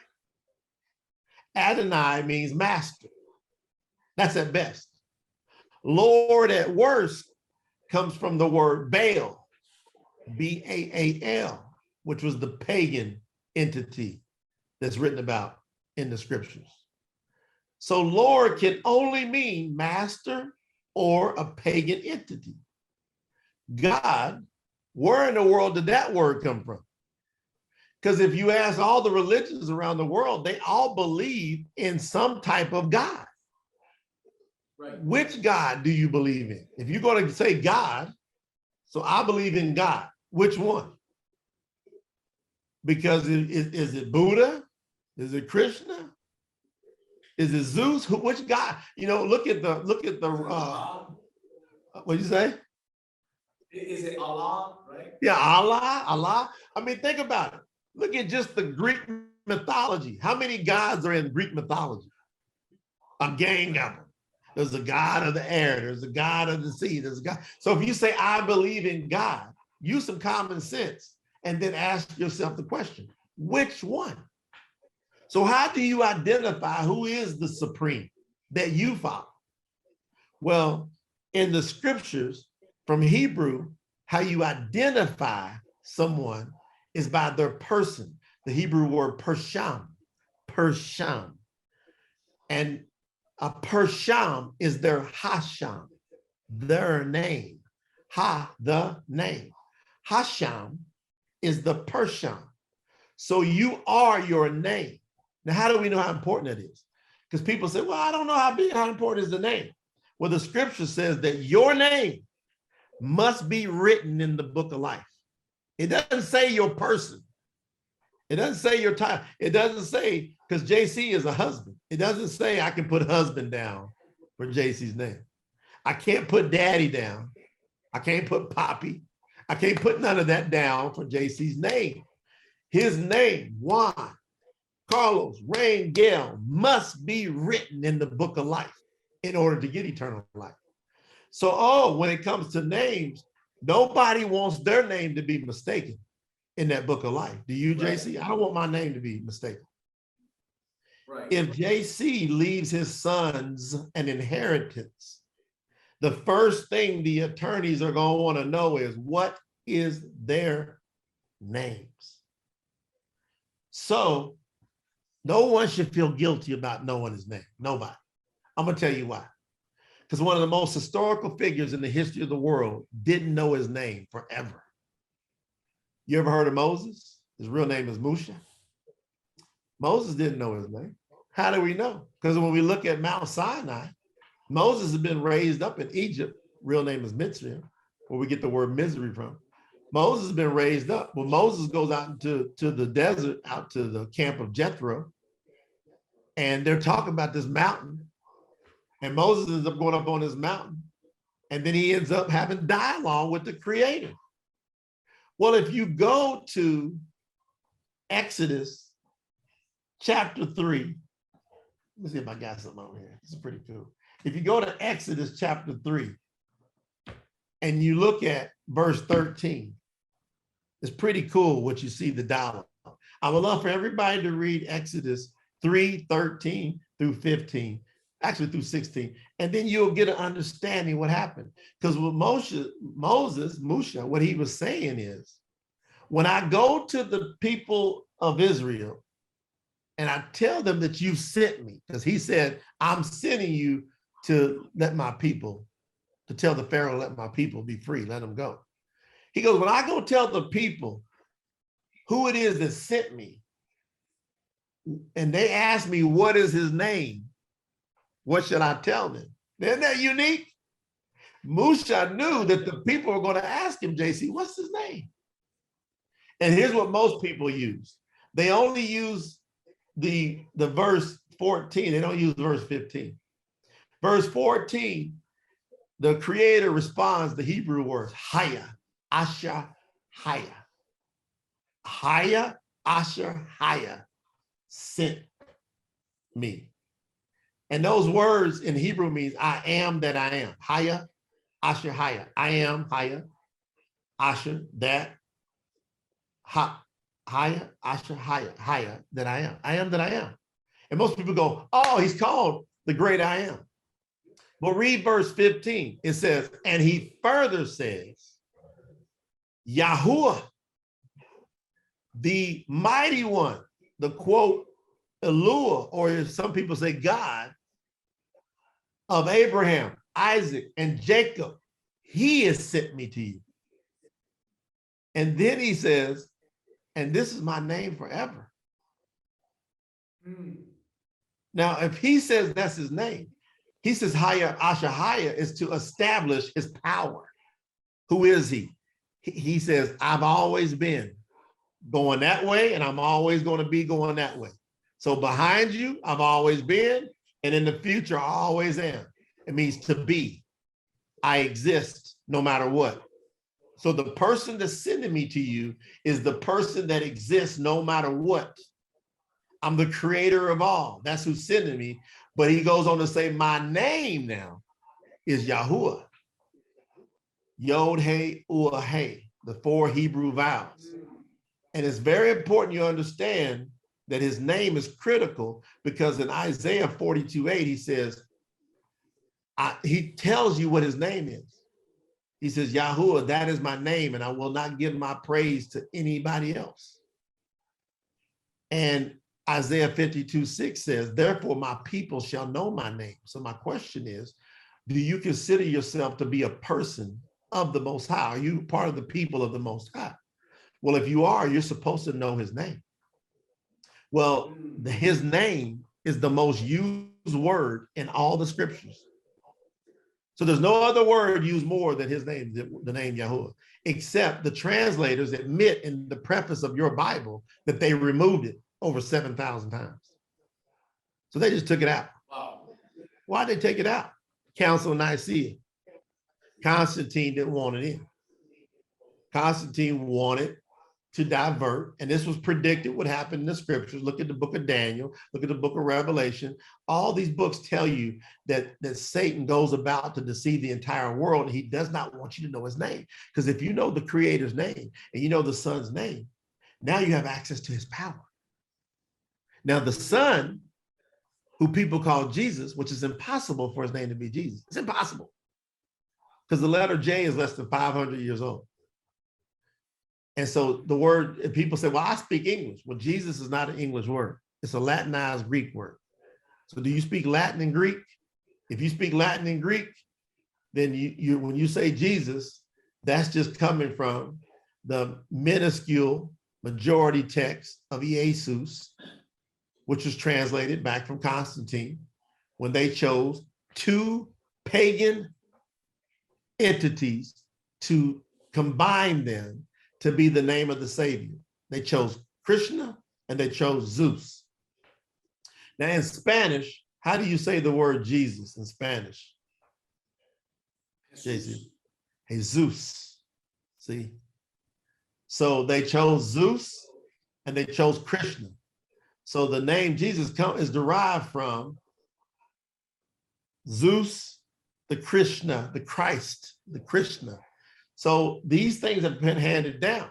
Adonai means master. That's at best. Lord, at worst, comes from the word Baal, B-A-A-L, which was the pagan entity that's written about in the scriptures. So Lord can only mean master or a pagan entity. God, where in the world did that word come from? Because if you ask all the religions around the world, they all believe in some type of God. Right. Which God do you believe in? If you're going to say God, so I believe in God. Which one? Because is it Buddha? Is it Krishna? Is it Zeus? Which God? You know, look at the what'd you say? Is it Allah, right? Yeah, Allah. I mean, think about it. Look at just the Greek mythology. How many gods are in Greek mythology? A gang of them. There's a god of the air. There's a god of the sea. There's a God. So if you say, I believe in God, use some common sense and then ask yourself the question, which one? So how do you identify who is the supreme that you follow? Well, in the scriptures from Hebrew, how you identify someone is by their person, the Hebrew word persham. And a persham is their hasham, their name. The name. Hasham is the persham. So you are your name. Now, how do we know how important that is? Because people say, well, I don't know how important is the name. Well, the scripture says that your name must be written in the book of life. It doesn't say your person. It doesn't say your title. It doesn't say, because JC is a husband. It doesn't say I can put husband down for JC's name. I can't put daddy down. I can't put Poppy. I can't put none of that down for JC's name. His name, Juan, Carlos, Rain, Gail, must be written in the book of life in order to get eternal life. So, when it comes to names, nobody wants their name to be mistaken in that book of life. Do you, JC? I don't want my name to be mistaken. Right. If JC leaves his sons an inheritance, the first thing the attorneys are going to want to know is what is their names. So no one should feel guilty about knowing his name. Nobody. I'm going to tell you why. Because one of the most historical figures in the history of the world didn't know his name forever. You ever heard of Moses? His real name is Musha. Moses didn't know his name. How do we know? Because when we look at Mount Sinai, Moses has been raised up in Egypt. Real name is Mitzrayim, where we get the word misery from. Moses has been raised up. When Moses goes out into the desert, out to the camp of Jethro, and they're talking about this mountain, and Moses ends up going up on this mountain, and then he ends up having dialogue with the Creator. Well, if you go to Exodus chapter 3, let me see if I got something over here. This is pretty cool. If you go to Exodus chapter 3 and you look at verse 13, it's pretty cool what you see the dialogue. I would love for everybody to read Exodus 3:13 through 15, actually through 16, and then you'll get an understanding what happened. Because with Musha, what he was saying is, when I go to the people of Israel and I tell them that you sent me, because he said, I'm sending you to let my people, to tell the Pharaoh, let my people be free, let them go. He goes, when I go tell the people who it is that sent me, and they ask me, what is his name? What should I tell them? Isn't that unique? Musha knew that the people were going to ask him, JC, what's his name? And here's what most people use. They only use the verse 14. They don't use verse 15. Verse 14, the Creator responds the Hebrew words, Haya, Asher, Haya. Haya, Asher, Haya sent me. And those words in Hebrew means I am that I am. Haya, Asher, Haya. I am, Haya, Asher, that, Haya, Asher, Haya, that I am. I am that I am. And most people go, oh, he's called the great I am. But read verse 15. It says, and he further says, Yahuwah, the mighty one, the quote, Eluah, or as some people say, God of Abraham, Isaac, and Jacob, he has sent me to you. And then he says, and this is my name forever. Now, if he says that's his name, he says Haya Asher Haya is to establish his power. Who is he? He says, I've always been going that way, and I'm always going to be going that way. So behind you, I've always been, and in the future, I always am. It means to be. I exist no matter what. So the person that's sending me to you is the person that exists no matter what. I'm the creator of all. That's who's sending me. But he goes on to say, my name now is Yahuwah. Yod, He, Ua, He, the 4 Hebrew vowels. And it's very important you understand that his name is critical, because in Isaiah 42:8, he says, he tells you what his name is. He says, Yahuwah, that is my name, and I will not give my praise to anybody else. And Isaiah 52:6 says, therefore my people shall know my name. So my question is, do you consider yourself to be a person of the Most High? Are you part of the people of the Most High? Well, if you are, you're supposed to know his name. Well, his name is the most used word in all the scriptures. So there's no other word used more than his name, the name Yahuwah, except the translators admit in the preface of your Bible that they removed it over 7,000 times. So they just took it out. Wow. Why'd they take it out? Council of Nicaea. Constantine didn't want it in. Constantine wanted to divert, and this was predicted what happened in the scriptures. Look at the book of Daniel, look at the book of Revelation. All these books tell you that Satan goes about to deceive the entire world, and he does not want you to know his name. Because if you know the creator's name and you know the son's name, now you have access to his power. Now the son who people call Jesus, which is impossible for his name to be Jesus. It's impossible because the letter J is less than 500 years old. And so the word, people say, well, I speak English. Well, Jesus is not an English word. It's a Latinized Greek word. So do you speak Latin and Greek? If you speak Latin and Greek, then you when you say Jesus, that's just coming from the minuscule majority text of Jesus, which was translated back from Constantine when they chose two pagan entities to combine them to be the name of the Savior. They chose Krishna and they chose Zeus. Now in Spanish, how do you say the word Jesus in Spanish? Jesus. See? So they chose Zeus and they chose Krishna. So the name Jesus is derived from Zeus, the Krishna, the Christ, the Krishna. So these things have been handed down.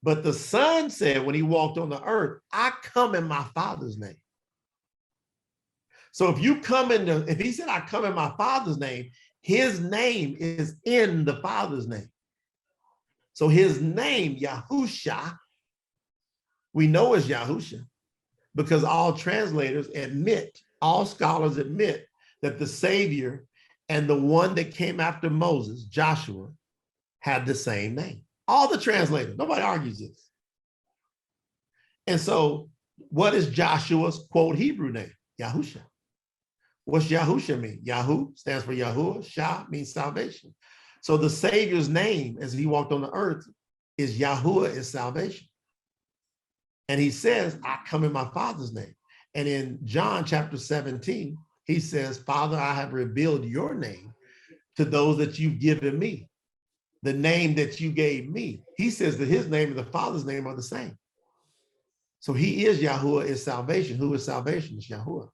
But the Son said when he walked on the earth, I come in my Father's name. So if he said, I come in my Father's name, his name is in the Father's name. So his name, Yahusha, we know is Yahusha because all translators admit, all scholars admit that the Savior and the one that came after Moses, Joshua, had the same name. All the translators, nobody argues this. And so what is Joshua's quote Hebrew name? Yahusha. What's Yahusha mean? Yahu stands for Yahuwah. Shah means salvation. So the Savior's name as he walked on the earth is Yahuwah is salvation. And he says, I come in my Father's name. And in John chapter 17, he says, Father, I have revealed your name to those that you've given me. The name that you gave me. He says that his name and the Father's name are the same. So he is Yahuwah is salvation. Who is salvation? Is Yahuwah.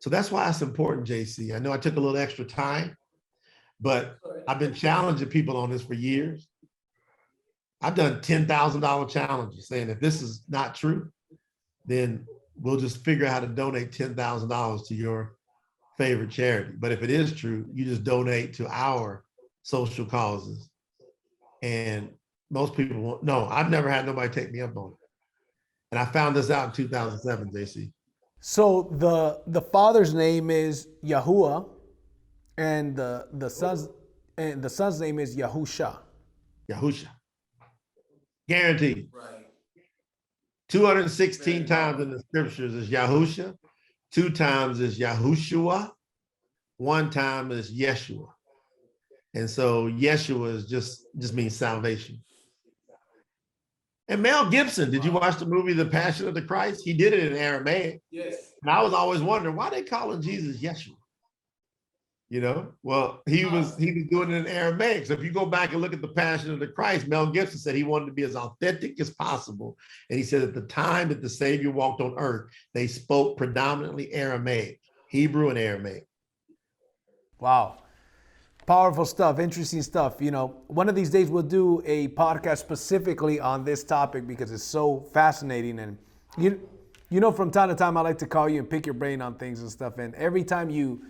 So that's why it's important, JC. I know I took a little extra time, but I've been challenging people on this for years. I've done $10,000 challenges saying if this is not true, then we'll just figure out how to donate $10,000 to your favorite charity. But if it is true, you just donate to our social causes. And most people won't. No, I've never had nobody take me up on it. And I found this out in 2007, JC. So the Father's name is Yahuwah, and the son's name is Yahusha. Yahusha. Guaranteed. Right. 216 times in the scriptures is Yahusha. 2 times is Yahushua. 1 time is Yeshua. And so Yeshua is just means salvation. And Mel Gibson, did you watch the movie The Passion of the Christ? He did it in Aramaic. Yes. And I was always wondering why they calling Jesus Yeshua. You know, well, he was doing it in Aramaic. So if you go back and look at The Passion of the Christ, Mel Gibson said he wanted to be as authentic as possible. And he said at the time that the Savior walked on earth, they spoke predominantly Aramaic, Hebrew and Aramaic. Wow. Powerful stuff, interesting stuff. You know, one of these days we'll do a podcast specifically on this topic because it's so fascinating. And you know, from time to time, I like to call you and pick your brain on things and stuff. And every time you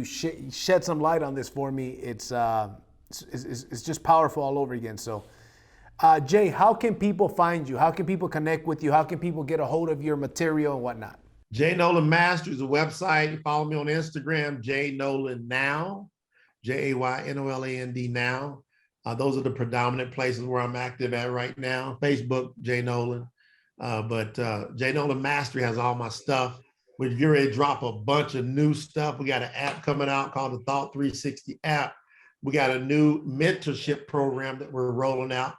shed some light on this for me, it's just powerful all over again. So, Jay, how can people find you? How can people connect with you? How can people get a hold of your material and whatnot? J Noland Master is a website. You follow me on Instagram, J Noland Now. JAYNOLAND now. Those are the predominant places where I'm active at right now. Facebook, J Noland. But J Noland Mastery has all my stuff. We're getting ready to drop a bunch of new stuff. We got an app coming out called the Thought 360 app. We got a new mentorship program that we're rolling out.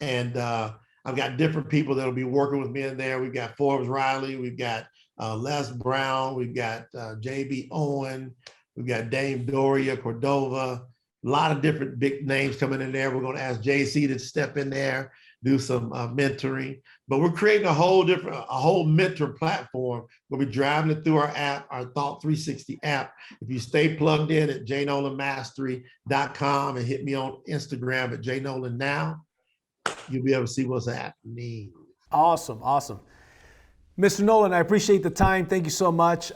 And I've got different people that'll be working with me in there. We've got Forbes Riley. We've got Les Brown. We've got JB Owen. We've got Dame Doria Cordova, a lot of different big names coming in there. We're going to ask JC to step in there, do some mentoring, but we're creating a whole mentor platform. We'll be driving it through our app, our Thought 360 app. If you stay plugged in at jnolandmastery.com and hit me on Instagram at jnolandnow, you'll be able to see what's happening. Awesome. Mr. Noland, I appreciate the time. Thank you so much.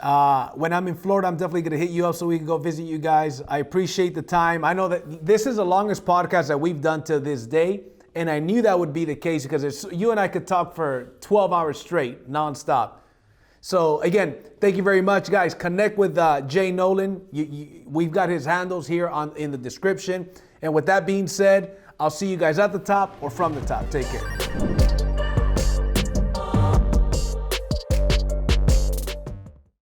When I'm in Florida, I'm definitely going to hit you up so we can go visit you guys. I appreciate the time. I know that this is the longest podcast that we've done to this day, and I knew that would be the case because you and I could talk for 12 hours straight, nonstop. So again, thank you very much, guys. Connect with Jay Noland. We've got his handles here in the description. And with that being said, I'll see you guys at the top or from the top. Take care.